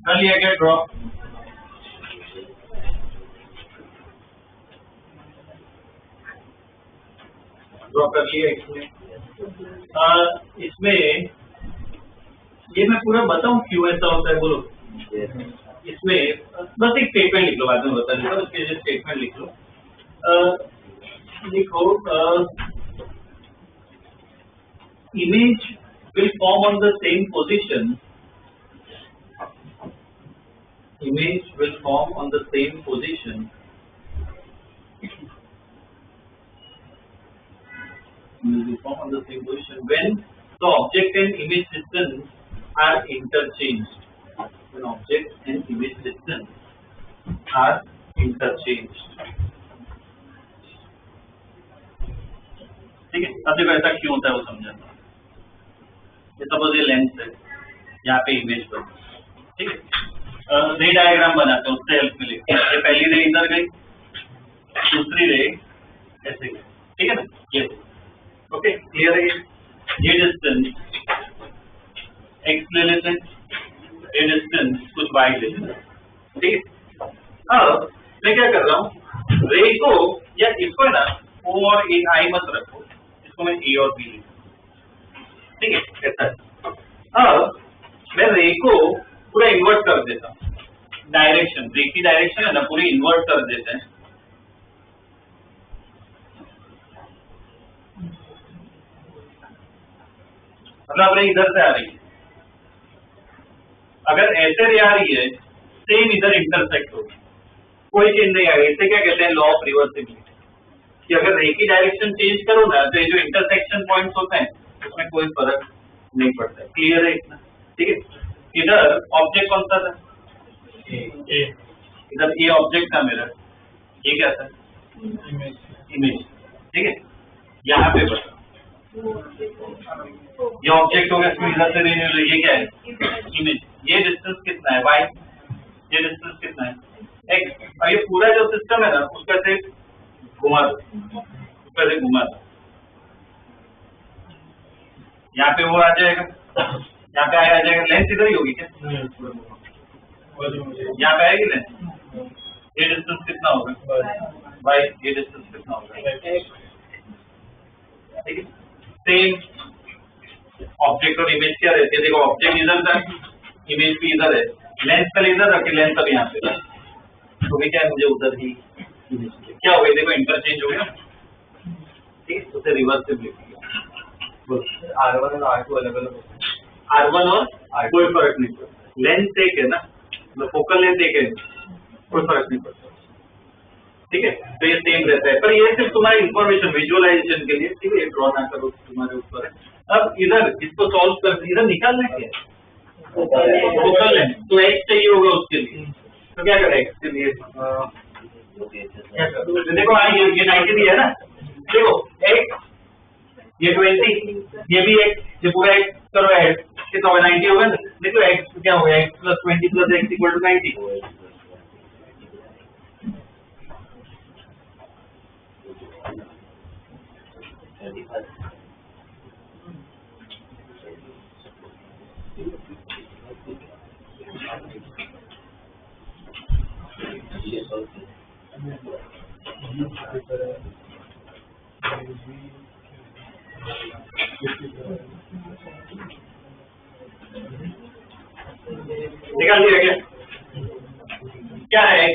कर लिया क्या ड्रॉ, ड्रॉ कर लिया इसमें ये मैं पूरा बताऊं क्यों ऐसा होता है, बोलो। इसमें बस एक स्टेटमेंट लिख लो, बाद में बता दूंगा, उसके लिए स्टेटमेंट लिख लो। लिखो image will form on the same position, image will form on the same position when the object and image distance are interchanged. When object and image distance are interchanged. ठीक है, अब देखो ऐसा क्यों होता है वो समझाना। सपोज ये लेंस है, यहाँ पे इमेज पर, ठीक है, रे डायग्राम बनाते हैं, उससे हेल्प मिलेगी। ये पहली रे इधर गई, दूसरी रे ऐसे गई, ठीक है ना, ये ओके क्लियर है। ये डिस्टेंस x ले लेते हैं, ये डिस्टेंस कुछ y ले लेते हैं, ठीक है। अब मैं क्या कर रहा हूँ, रे को या इसको है ना O और A I मत रखो, इसको मैं A और B लिखूँ, ठीक है ऐसा। अब मैं रे को पूरा इन्वर्ट कर देता हूँ, डायरेक्शन, रे की डायरेक्शन है ना पूरी इन्वर्ट कर देते हैं। मतलब रे इधर से आ रही है, अगर ऐसे रे आ रही है सेम इधर इंटरसेक्ट होगी, कोई चेंज नहीं आएगा। इसे क्या कहते हैं, लॉ ऑफ रिवर्सिबिलिटी, कि अगर रे की डायरेक्शन चेंज करो ना तो ये जो इंटरसेक्शन पॉइंट्स होते हैं उसमें कोई फर्क नहीं पड़ता है। क्लियर है इतना, ठीक है। इधर ऑब्जेक्ट कौन सा था, इधर ये ऑब्जेक्ट था मेरा, ये क्या था, इमेज, ठीक है। यहाँ पे बता ये ऑब्जेक्ट हो गया, इसमें इधर से ये क्या है, इमेज। ये डिस्टेंस कितना है, y, ये डिस्टेंस कितना है, x। और ये पूरा जो सिस्टम है ना उसका से घुमा दो, उसका से घुमा दो, यहाँ पे वो आ जाएगा, यहाँ पे आ जाएगा, लेंथ इधर ही होगी क्या, यहाँ पे आएगी लेंथ। ये डिस्टेंस कितना होगा, y, ये डिस्टेंस कितना होगा, ठीक है। सेम ऑब्जेक्ट और इमेज क्या रहती है, देखो ऑब्जेक्ट इधर था, इमेज भी इधर है, लेंस कल इधर रखे, लेंस अब यहाँ पे, तो भी क्या है, मुझे उधर ही क्या हो गया, देखो इंटरचेंज हो गया, ठीक है। उसे रिवर्सिबिलिटी R1 और R2 अलग अलग होते हैं। R1 और कोई फर्क नहीं पड़ता, लेंथ एक है ना, मतलब फोकल लेंथ एक है, कोई फर्क नहीं पड़ता, ठीक है। तो ये सेम रहता है, पर ये सिर्फ तुम्हारी इंफॉर्मेशन विजुअलाइजेशन के लिए, ठीक है, ड्रॉ ना करो, तुम्हारे ऊपर है। अब इधर इसको सॉल्व कर, इधर निकालना क्या है, फोकल लेंथ, तो x चाहिए होगा उसके लिए, तो क्या करें x के लिए, देखो ये 90 दिया है ना, देखो x, ये 20, ये भी x, ये पूरा x करो ऐड, कितना होगा 90 होगा ना। देखो x क्या होगा, x + 20 + x = 90। निकाल दिया क्या है x,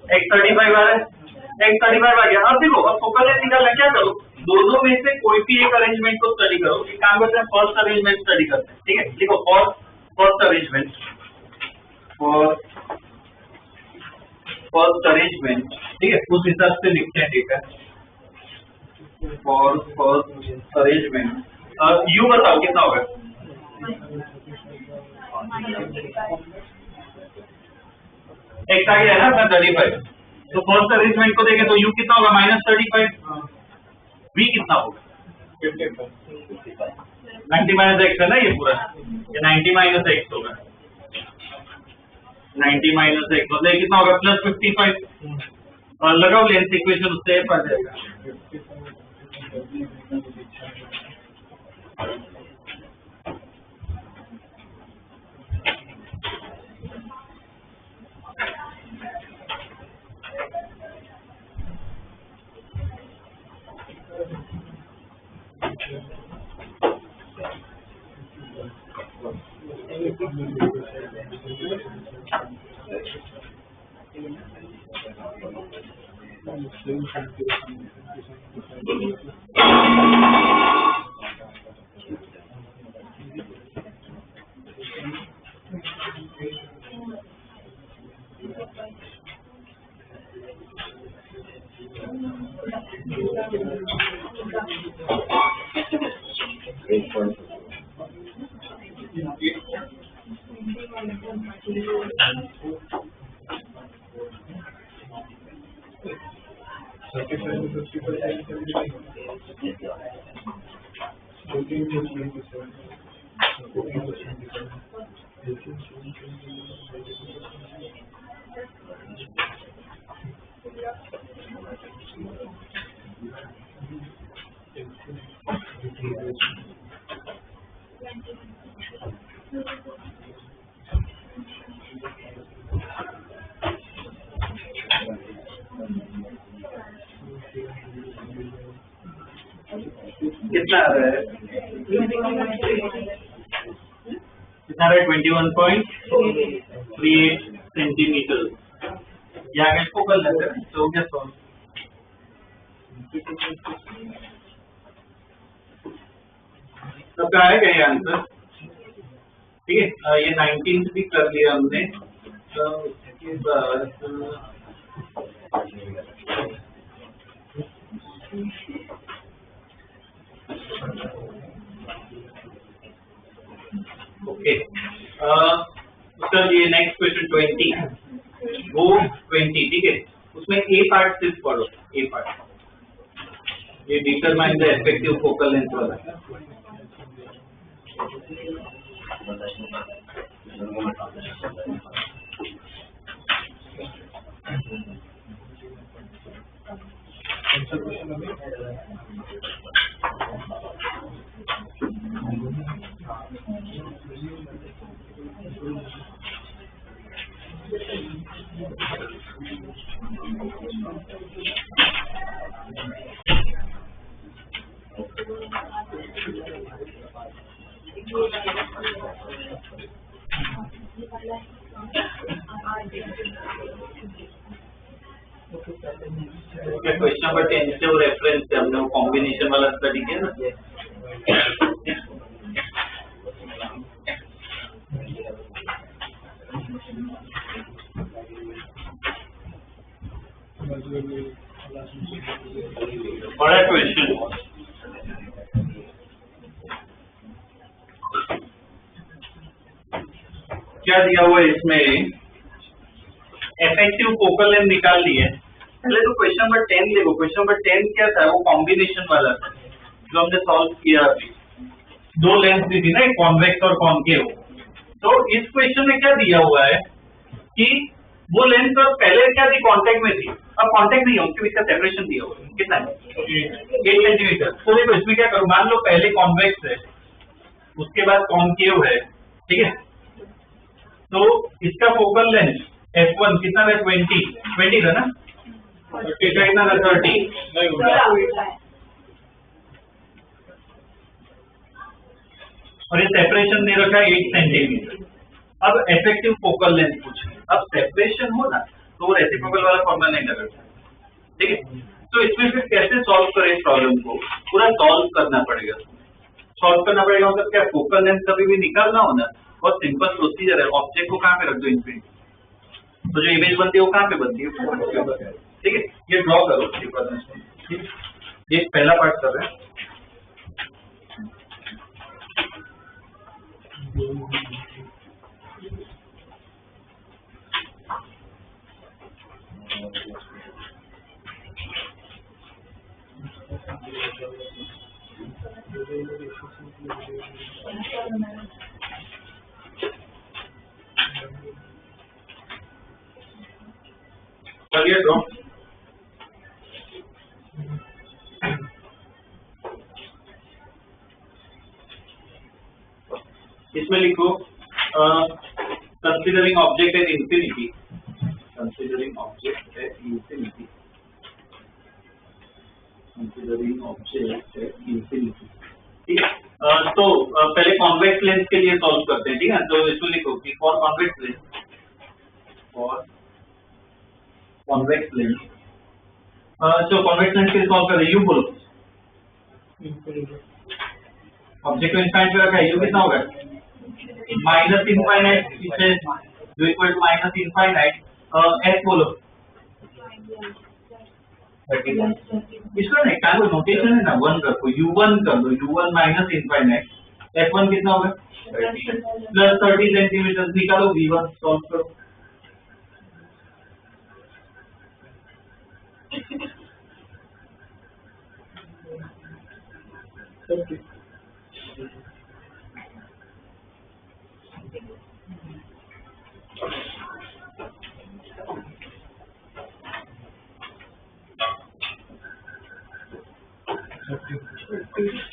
x 35 आ रहा है, x 35 आ गया। अब देखो, अब फोकल लेंथ निकालना, क्या करो, दोनों में से कोई भी एक अरेंजमेंट को स्टडी करो। एक काम करते हैं, फर्स्ट अरेंजमेंट स्टडी करते हैं, ठीक है। देखो फर्स्ट अरेंजमेंट, फर्स्ट अरेंजमेंट, ठीक है, उस हिसाब से लिखते हैं, ठीक है। फॉर फर्स्ट अरेंजमेंट u बताओ कितना होगा, x आ गया है ना 35, तो फर्स्ट अरेंजमेंट को देखें तो u कितना होगा, -35, v कितना होगा 90 - x है ना, ये पूरा, ये 90 - x होगा, 90 - x मतलब कितना होगा, +55। और लगाओ लेंथ इक्वेशन, उससे पा जाएगा। कितना आ रहा है? कितना आ रहा है? 21.38 सेंटीमीटर। यहाँ के फोकल लेंथ है तो क्या सॉल्व? सबका आएगा ये आंसर, ठीक है। ये 19 भी कर लिया हमने, तो इसके बाद ओके सर ये नेक्स्ट क्वेश्चन 20 वो 20, ठीक है। उसमें ए पार्ट सिर्फ पढ़ो, ए पार्ट, ये determine the effective focal length वाला। क्वेश्चन नंबर 10 से वो रेफरेंस से हमने वो कॉम्बिनेशन वाला स्टडी किया ना। बड़ा क्वेश्चन, क्या दिया हुआ है इसमें? इफेक्टिव फोकल लेंथ निकाल ली है। पहले तो क्वेश्चन नंबर 10 देखो। क्वेश्चन नंबर 10 क्या था? वो कॉम्बिनेशन वाला था जो हमने सॉल्व किया अभी। दो लेंथ दी थी ना, एक कॉन्वेक्स और कॉन्केव। तो इस क्वेश्चन में क्या दिया हुआ है कि वो लेंथ तो पहले क्या थी? कांटेक्ट में थी, अब कांटेक्ट नहीं है, उसके बीच का सेपरेशन दिया हुआ है कितना है? 8 सेंटीमीटर। तो देखो इसमें क्या करूं, मान लो पहले कॉन्वेक्स है, उसके बाद कॉन्केव है, ठीक है। तो इसका फोकल लेंथ f1 कितना है? 20 था ना, कितना था? 30 और ये सेपरेशन दे रखा है 8 सेंटीमीटर। अब इफेक्टिव फोकल लेंथ पूछे, अब सेपरेशन हो ना तो वो रेसिप्रोकल वाला फॉर्मूला नहीं लगा, ठीक है। तो इसमें फिर कैसे सॉल्व करें इस प्रॉब्लम को? पूरा सॉल्व करना पड़ेगा। सॉल्व करना पड़ेगा मतलब क्या? फोकल लेंथ कभी भी निकालना हो ना, बहुत सिंपल प्रोसीजर है। ऑब्जेक्ट को कहाँ पे रख दो? इन्फिनिटी। तो जो इमेज बनती है वो कहाँ पे बनती है? ठीक है, ये ड्रॉ करो। ये पहला पार्ट कर रहे हैं। चलिए ड्रॉ। इसमें लिखो considering object at infinity, considering object at infinity, considering object at infinity, ठीक है। तो पहले कॉन्वेक्स लेंस के लिए सॉल्व करते हैं, ठीक है। तो इसमें लिखो कि for convex lens, for convex lens, तो कॉन्वेक्स लेंस के लिए सॉल्व करें। यू बोलो, ऑब्जेक्ट को इनफाइनाइट पे रखा है, यू कितना होगा? माइनस इनफाइनाइट, जो इक्वल टू माइनस इनफाइनाइट। एस बोलो, इसको नहीं, क्या नोटेशन है ना, 1 रखो, u1 कर दो, u1 माइनस इनफाइनाइट, F1 कितना होगा प्लस 30 सेंटीमीटर, निकालो V1 सॉल्व करो।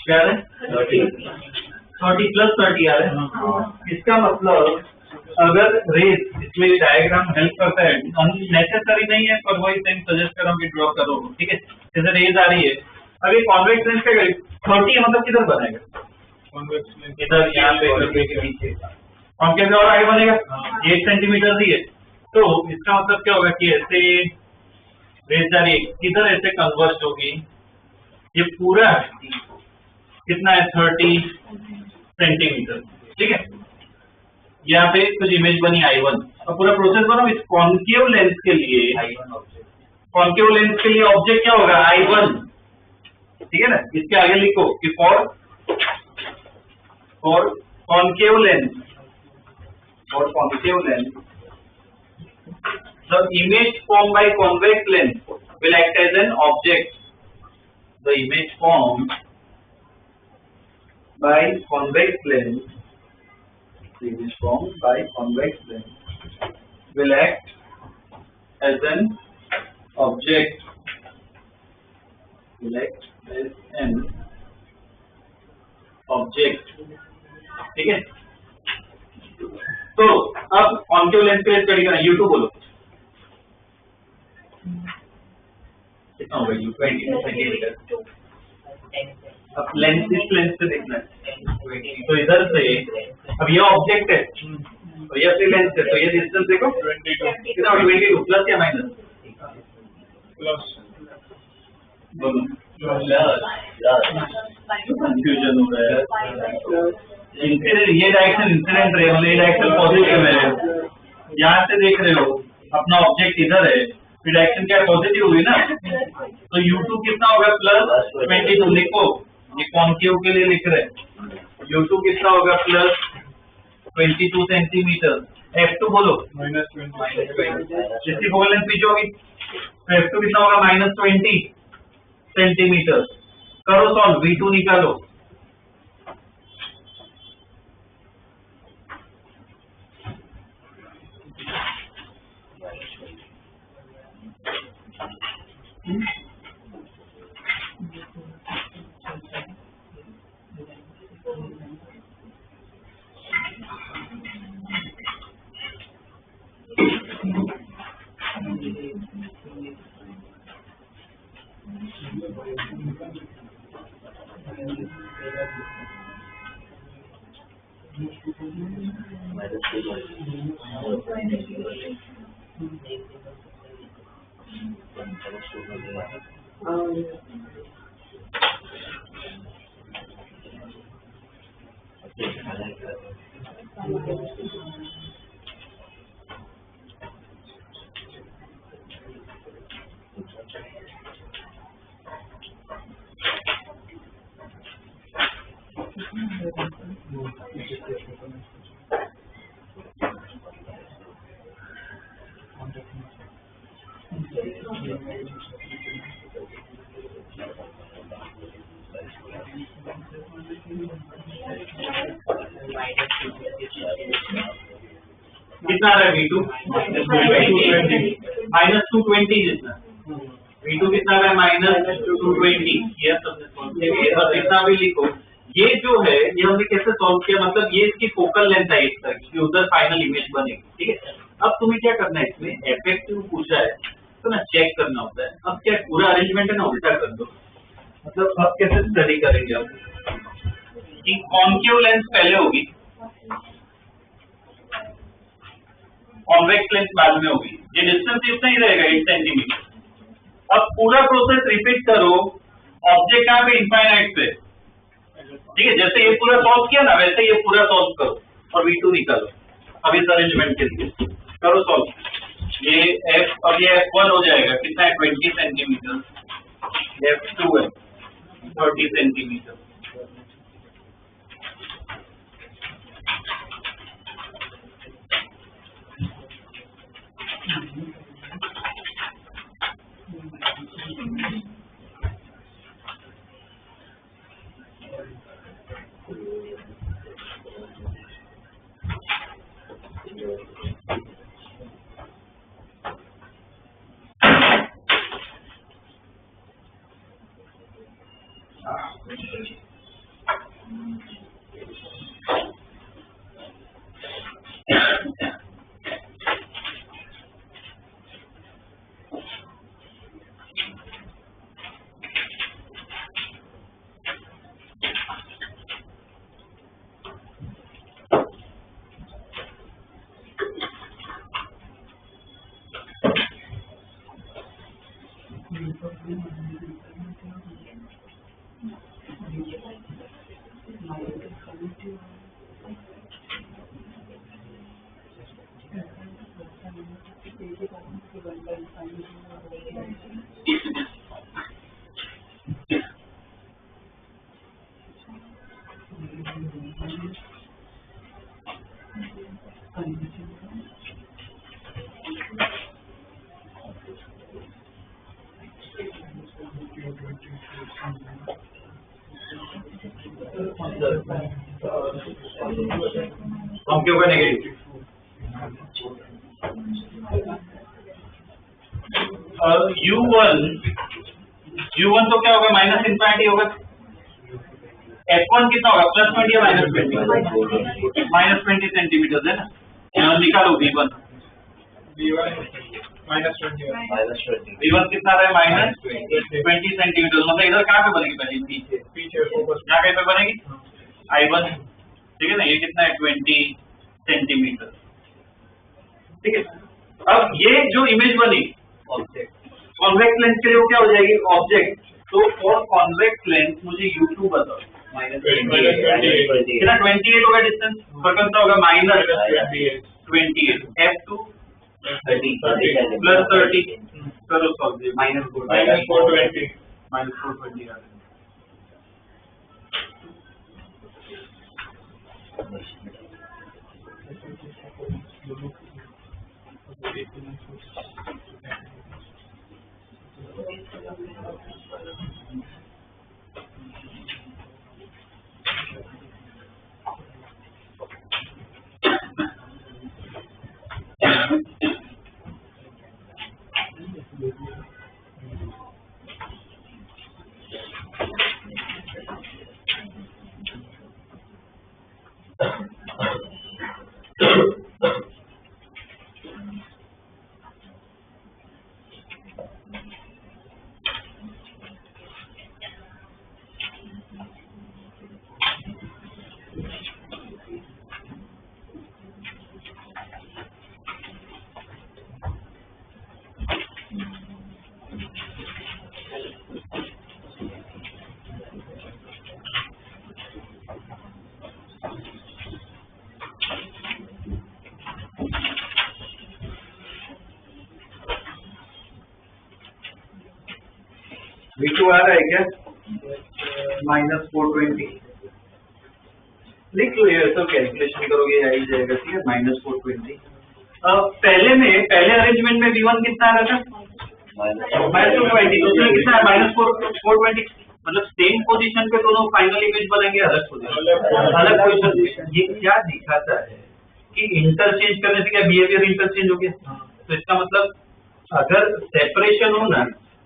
क्या है 30 प्लस 30 आ रहा है। इसका मतलब अगर रेस इसमें डायग्राम हेल्प करता है, नेसेसरी नहीं है पर वही सेम सजेस्ट कर रहा हूँ कि ड्रॉ करो, ठीक है। जैसे रेस आ रही है, अभी कॉन्वेक्स लेंस का 30 मतलब किधर बनेगा, कॉन्वेक्स लेंस इधर यहाँ पे करके के पीछे कॉन्केव में और आगे बनेगा 8 सेंटीमीटर ही है। तो इसका मतलब क्या होगा कि ऐसे रेस जा रही है, किधर ऐसे कन्वर्ज होगी, ये पूरा कितना है 30 सेंटीमीटर, ठीक है। यहाँ पे कुछ इमेज बनी I1 और पूरा प्रोसेस बना। इस कॉन्केव लेंस के लिए कॉन्केव लेंस के लिए ऑब्जेक्ट क्या होगा I1, ठीक है ना। इसके आगे लिखो कि for concave lens the image formed by convex lens will act as an object. The image formed by convex lens will act as an object. ठीक है। तो अब कॉन्केव लेंस के लिए स्टडी करना, U2 बोलो कितना होगा, U20 सेंटीमीटर। अब लेंस इस लेंस से देखना है, तो इधर से अब ये ऑब्जेक्ट है तो ये असली लेंस है, तो ये डिस्टेंस देखो 22 कितना होगा, 22 प्लस या माइनस प्लस दोनों, कंफ्यूजन हो रहा है। ये डायरेक्शन इंसिडेंट रे, मतलब ये डायरेक्शन पॉजिटिव है, यहाँ से देख रहे हो अपना ऑब्जेक्ट इधर है, फिर डायरेक्शन क्या पॉजिटिव हुई ना, तो U2 कितना होगा प्लस 22, लिखो ये कॉन्केव के लिए लिख रहे हैं, U2 कितना होगा प्लस 22 सेंटीमीटर। F2 बोलो -20 जिसकी फोकल लेंथ पीछे होगी, तो F2 कितना होगा -20 सेंटीमीटर। करो सॉल्व, V2 निकालो। कितना आ रहा है V2 -220 जितना, V2 कितना आ रहा है -220, ये सब इतना भी लिखो। ये जो है ये हमने कैसे सॉल्व किया, मतलब ये इसकी फोकल लेंथ है इस तरह की, उधर फाइनल इमेज बनेगी, ठीक है। अब तुम्हें क्या करना है, इसमें इफेक्टिव पूछा है तो ना चेक करना होता है। अब क्या पूरा अरेंजमेंट है ना उल्टा कर दो, मतलब अब कैसे स्टडी करेंगे हम कि कॉन्केव लेंस पहले होगी, कॉन्वेक्स लेंस बाद में होगी, ये डिस्टेंस इतना ही रहेगा 8 सेंटीमीटर। अब पूरा प्रोसेस रिपीट करो, ऑब्जेक्ट कहाँ पे इनफाइनाइट पे, ठीक है। जैसे ये पूरा सॉल्व किया ना वैसे ये पूरा सॉल्व करो और V2 निकालो। अब इस अरेंजमेंट के लिए करो सॉल्व, ये F और ये F1 हो जाएगा, कितना है 20 सेंटीमीटर, F2 है 30 सेंटीमीटर। हम क्यों का नेगेटिव U1 तो क्या होगा माइनस इन्फिनिटी होगा F1 कितना होगा +20 या -20 सेंटीमीटर है ना निकालो V1 -20 V1 कितना रहा है -20 सेंटीमीटर मतलब इधर कहाँ पे बनेगी पहले पीछे फोकस यहाँ कहीं पे बनेगी I1 ठीक है ना ये कितना है 20 सेंटीमीटर ठीक है अब ये जो इमेज बनी कॉन्वेक्स लेंस के लिए वो क्या हो जाएगी ऑब्जेक्ट तो फॉर कॉन्वेक्स लेंस मुझे U2 बताओ कितना 28 होगा डिस्टेंस फर्क होगा -28 F2 +30 करो सॉल्व -420 -420 V2 आ रहा है क्या -420 लिख लो ये सब कैलकुलेशन करोगे आ ही जाएगा ठीक है -420 पहले अरेंजमेंट में V1 कितना आ रहा था -220 उसमें कितना है -420 मतलब सेम पोजीशन पे दोनों फाइनल इमेज बनेंगे अलग पोजीशन ये क्या दिखाता है कि इंटरचेंज करने से क्या बिहेवियर इंटरचेंज हो गया तो इसका मतलब अगर सेपरेशन हो ना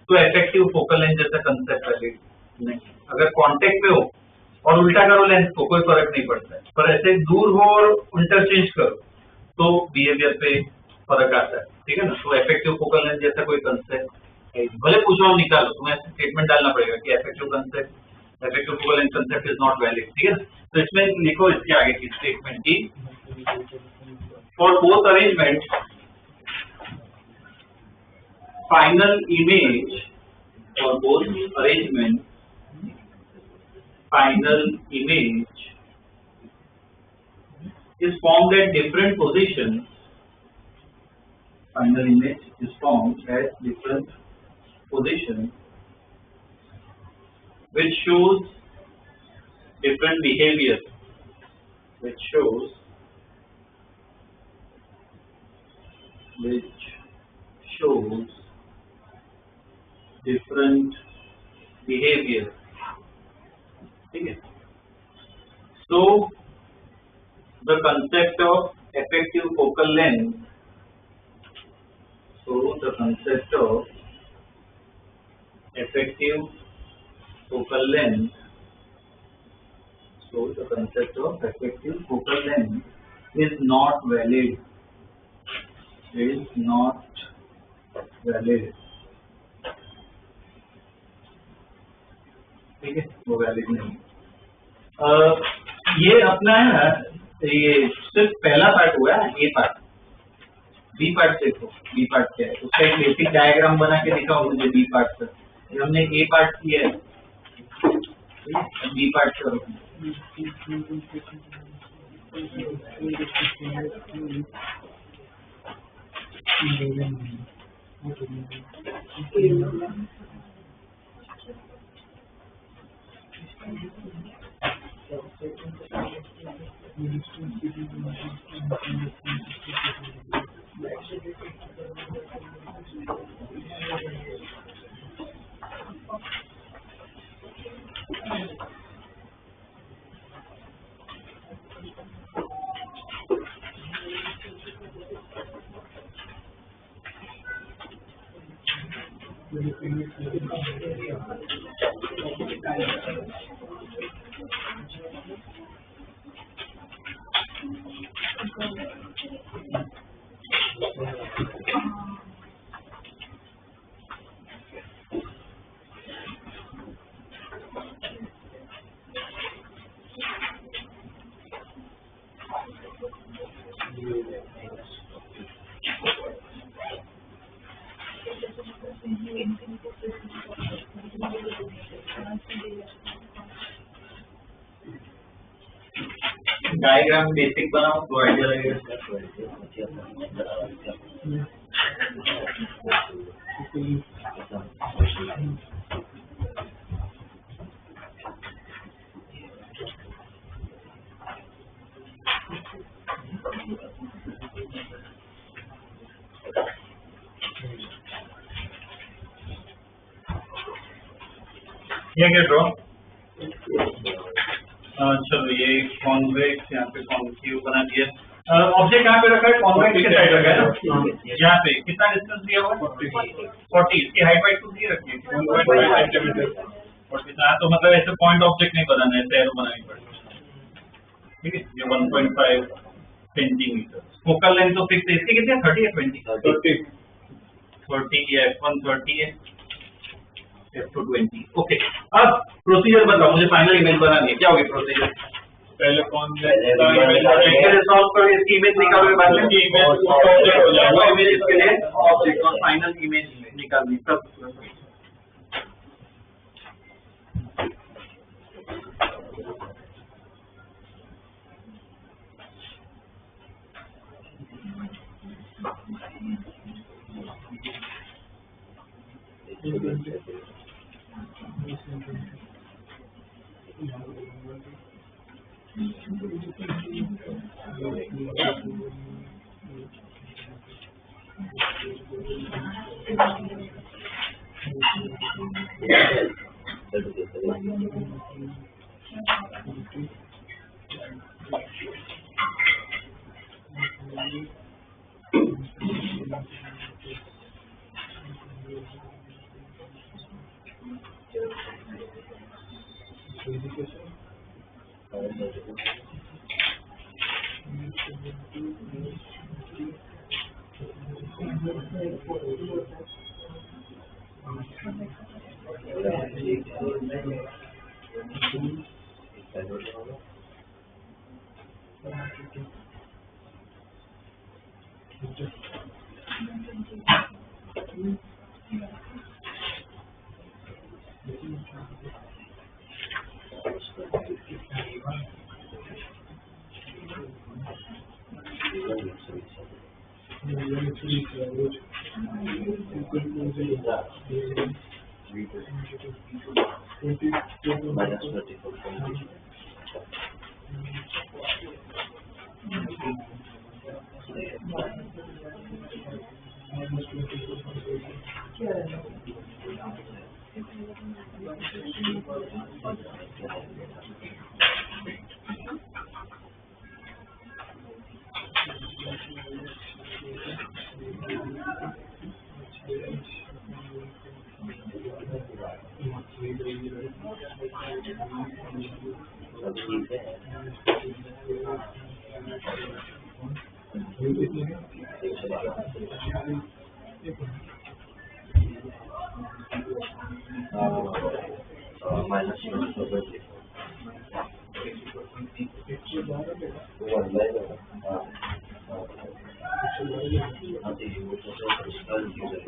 तो इफेक्टिव फोकल लेंथ जैसा कंसेप्ट है नहीं अगर कांटेक्ट पे हो और उल्टा करो लेंस को कोई फर्क नहीं पड़ता है पर ऐसे दूर हो और इंटरचेंज करो तो बिहेवियर पे फर्क आता है ठीक है ना तो इफेक्टिव फोकल लेंथ जैसा कोई कंसेप्ट भले पूछो निकालो तुम्हें स्टेटमेंट डालना पड़ेगा कि effective focal length concept is not valid ठीक है ना तो इसमें लिखो इसके आगे की स्टेटमेंट की for both arrangement final image for both arrangement final image is formed at different positions final image is formed at different positions which shows different behavior which shows different behavior ठीक है so the concept of effective focal length so the concept of effective focal length is not valid ठीक है वो valid नहीं ये अपना है ना ये सिर्फ पहला पार्ट हुआ है ए पार्ट बी पार्ट देखो बी पार्ट क्या है उसका एक बेसिक डायग्राम बना के दिखाओ मुझे बी पार्ट का हमने ए पार्ट किया है, बी पार्ट करो। डायग्राम बेसिक बनाओ तो आइडिया लगेगा। ये क्या ड्रॉ? चलो ये कॉन्वेक्स यहाँ पे कॉन्केव बना दिया। ऑब्जेक्ट यहाँ पे रखा है, कॉन्वेक्स के साइड रखा है ना, यहाँ पे कितना डिस्टेंस दिया हुआ है? 40। इसकी हाइट वाइट कुछ नहीं रखी है, 1.5 सेंटीमीटर। और कितना तो मतलब ऐसे पॉइंट ऑब्जेक्ट नहीं बनाना है, ऐसे एरो बनानी पड़ेगी। ठीक है, ये 1.5 सेंटीमीटर। फोकल लेंथ तो फिक्स है, इसकी कितनी है? 30 या 20? 30 या F1 30 है, F2 20। ओके, अब प्रोसीजर बताओ, मुझे फाइनल इमेज बनानी है, क्या होगी प्रोसीजर? पहले कौन सॉल्व करो, इसकी इमेज निकालोगे, बाद में इमेज ऑब्जेक्ट हो जाएगा, इमेज इसके लिए ऑब्जेक्ट और फाइनल इमेज निकालनी सब।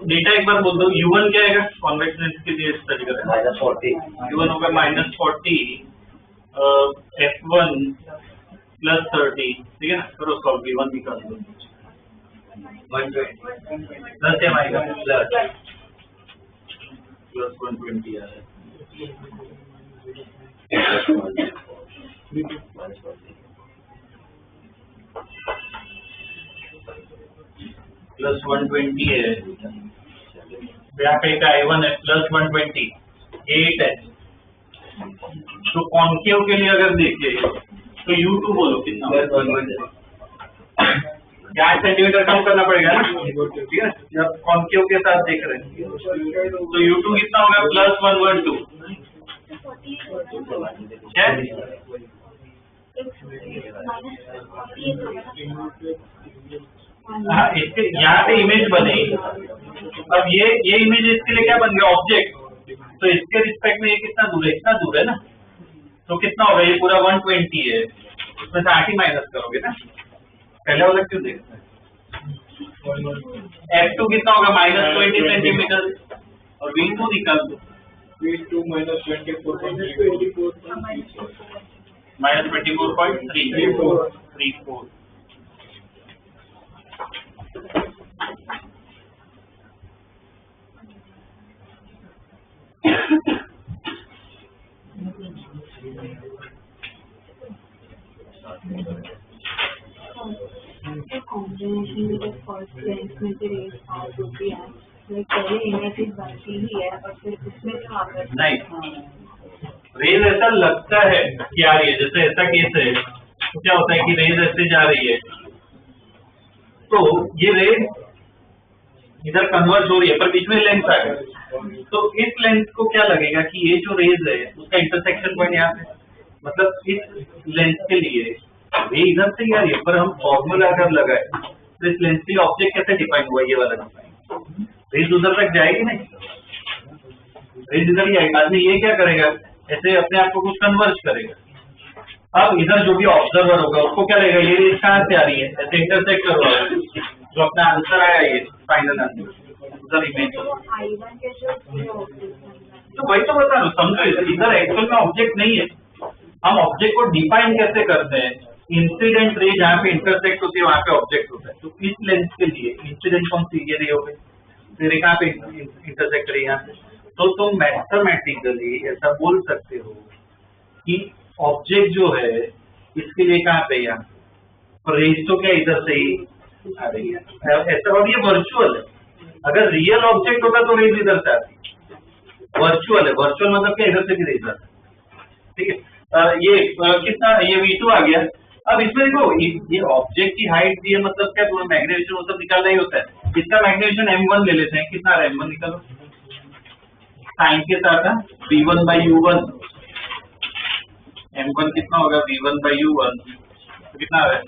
डेटा एक बार बोल दो, U1 क्या आएगा कॉन्वेक्स लेंस के लिए स्टडी करें, -40 U1 होगा -40 F1 +30, ठीक है ना। करो सॉल्व, V1 निकाल दो, 120 प्लस एम आएगा प्लस प्लस 120 आ रहा है, प्लस 120 है, यहाँ पे I1 है प्लस 120 8 है। तो कॉन्केव के लिए अगर देखें तो U2 बोलो कितना होगा? 8 सेंटीमीटर कम करना पड़ेगा ना, ठीक है, जब कॉन्केव के साथ देख रहे हैं। तो U2 कितना होगा? प्लस 112 हाँ, इसके यहाँ पे इमेज बने। अब ये इमेज इसके लिए क्या बन गया? ऑब्जेक्ट। तो इसके रिस्पेक्ट में ये कितना दूर है? इतना दूर है ना, तो कितना होगा? ये पूरा 120 है, उसमें से 8 ही माइनस करोगे ना, पहले वाला क्यों देखते हैं? F2 कितना होगा? -20 सेंटीमीटर, और V2 निकाल दो, V2 -24.34 -24.34। कॉम्बिनेशन में जब फर्स्ट लेंस में से रेज पास होती है, लाइक पहले इमेज बनती ही है और फिर उसमें जो आकर नहीं, रेज ऐसा लगता है कि आ रही है, जैसे ऐसा केस है तो क्या होता है कि रेज ऐसे जा रही है, तो ये रेज इधर कन्वर्ज हो रही है, पर बीच में लेंस आ गया, तो इस लेंस को क्या लगेगा कि ये जो रेज है उसका इंटरसेक्शन पॉइंट यहाँ पे, मतलब इस लेंस के लिए ये इधर से ही आ रही है, पर हम फॉर्मूला अगर लगाए तो इस लेंस के लिए ऑब्जेक्ट कैसे डिफाइन हुआ? ये वाला डिफाइन, रेज उधर तक जाएगी नहीं, रेज इधर ही आएगी। आदमी ये क्या करेगा? ऐसे अपने आप को कुछ कन्वर्ज करेगा। अब इधर जो भी ऑब्जर्वर होगा उसको क्या लगेगा? ये रेज कहाँ से आ रही है? ऐसे इंटरसेक्ट कर रहा है, जो अपना आंसर आया ये फाइनल आंसर उधर इमेज। तो वही तो बता रहा हूँ, समझो इधर एक्चुअल में ऑब्जेक्ट नहीं है, हम ऑब्जेक्ट को डिफाइन कैसे करते हैं? इंसिडेंट रे जहाँ पे इंटरसेक्ट होती है वहाँ पे ऑब्जेक्ट होता है। तो इस लेंस के लिए इंसिडेंट कौन सी? ये रे हो गई, फिर कहाँ पे इंटरसेक्ट रे? यहाँ पे। तो तुम मैथमेटिकली ऐसा बोल सकते हो कि ऑब्जेक्ट जो है इसके लिए कहाँ पे? यहाँ पर रेज तो क्या इधर से ही आ रही है ऐसा, और ये वर्चुअल है। अगर रियल ऑब्जेक्ट होता तो रेज इधर से आती, वर्चुअल है। वर्चुअल मतलब क्या? इधर से भी रेज आता, ठीक है। ये कितना? ये V2 आ गया। अब इसमें देखो, ये ऑब्जेक्ट की हाइट दी है, मतलब क्या तुम्हें मैग्नीफिकेशन वो सब निकालना ही होता है। इसका मैग्नीफिकेशन M1 ले लेते हैं, कितना आ रहा है? M1 निकालो साइन के साथ, V1/U1, M1 कितना होगा? V1/U1, तो कितना आ रहा है?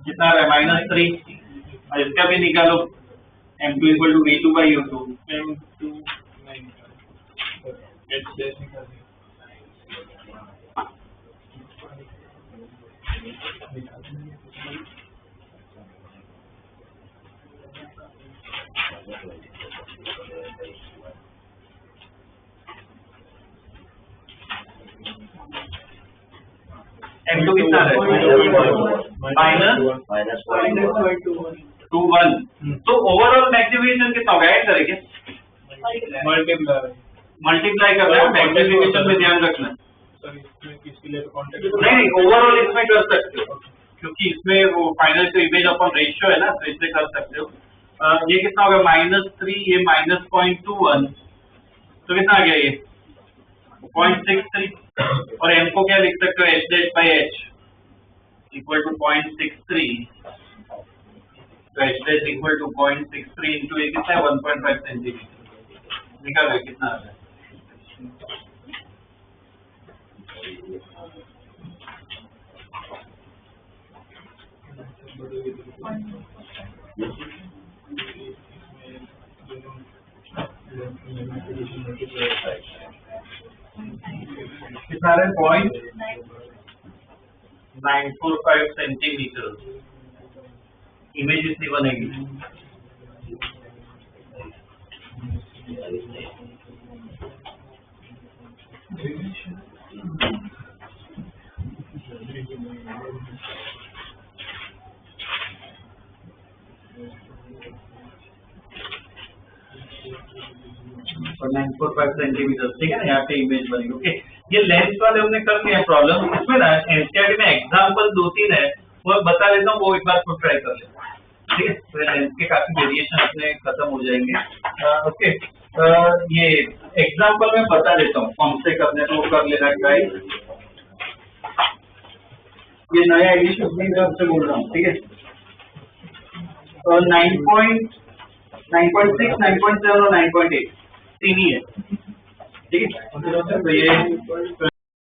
कितना आ रहा है? -3। और इसका भी निकालो, M2 = V2/U2, M2 M2 कितना है? -21। तो ओवरऑल मैग्नीफिकेशन कितना होगा? ऐड करेंगे, मल्टीप्लाई कर रहे हैं, मैग्नीफिकेशन में ध्यान रखना। नहीं, ओवरऑल इसमें कर सकते हो, क्योंकि इसमें वो फाइनल तो इमेज अपॉन रेशियो है ना, तो इससे कर सकते हो। ये कितना होगा? -3, ये -0.21, तो कितना आ गया? ये 0.63। और m को क्या लिख सकते हो? h/h = 0.63, तो h = 0.63 इंटू ये कितना है? 1.5 सेंटीमीटर। निकालो कितना आता है? कितना है? 945 सेंटीमीटर, इमेज इतनी बनेगी। और 945 सेंटीमीटर, ठीक है ना, यहाँ पे इमेज बनी। ओके, ये लेंस वाले हमने कर लिया प्रॉब्लम। इसमें ना एनसीईआरटी में एग्जांपल 2-3 है, वो बता देता हूँ, वो एक बार खुद ट्राई कर लेना, ठीक है। तो लेंस के काफी वेरिएशन अपने खत्म हो जाएंगे। ओके, ये एग्जांपल में बता देता हूँ कौन से करने, तो वो कर लेना ट्राई। ये नया एडिशन में आपसे बोल रहा हूँ, ठीक है। 9.6, 9.7 और 9.8 तीन ही है, ठीक है। तो ये